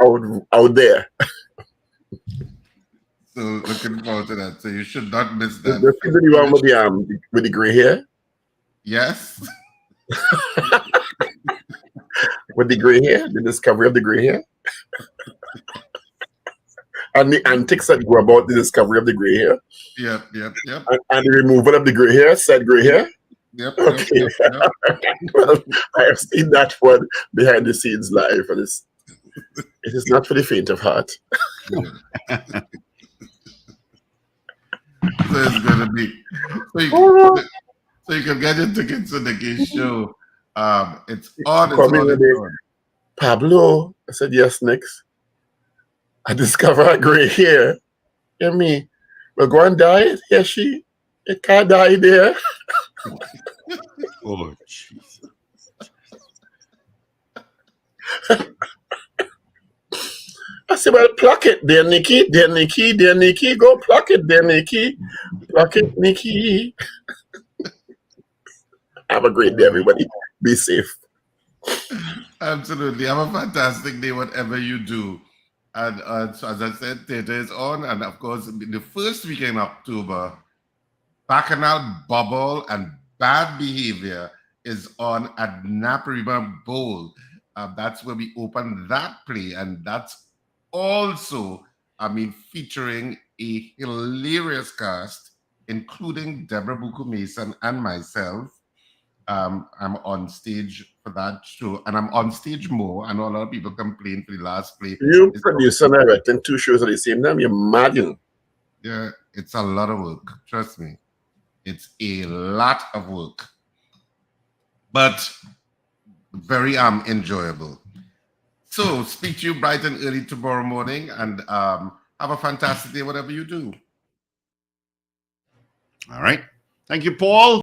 out there. So looking forward to that. So you should not miss that. The one with the gray hair? Yes. With the gray hair? The discovery of the gray hair? And the antics that go about the discovery of the gray hair? Yep. And the removal of the gray hair, said gray hair? Yep. Okay. Well, I have seen that one behind the scenes live, and it is not for the faint of heart. So it's going to be. So you can get your tickets to the gay show. It's on. Pablo, I said, yes, next. I discover a gray hair. Hear me? We'll go and dye it. Here she. It can't die there. Oh, Jesus. I said, well, pluck it, dear Nikki, dear Nikki, dear Nikki. Go pluck it, dear Nikki. Pluck it, Nikki. Have a great day, everybody. Be safe. Absolutely. Have a fantastic day, whatever you do. And so as I said, theater is on. And of course, the first week in October, Bacchanal Bubble and Bad Behavior is on at Naparima Bowl. That's where we open that play. And that's also, featuring a hilarious cast, including Deborah Buku Mason and myself. I'm on stage for that show, and I'm on stage more. I know a lot of people complain for the last play. You produce and directing 2 shows at the same time, you're mad, you know. Yeah, it's a lot of work. Trust me. It's a lot of work. But very enjoyable. So speak to you bright and early tomorrow morning, and have a fantastic day, whatever you do. All right. Thank you, Paul.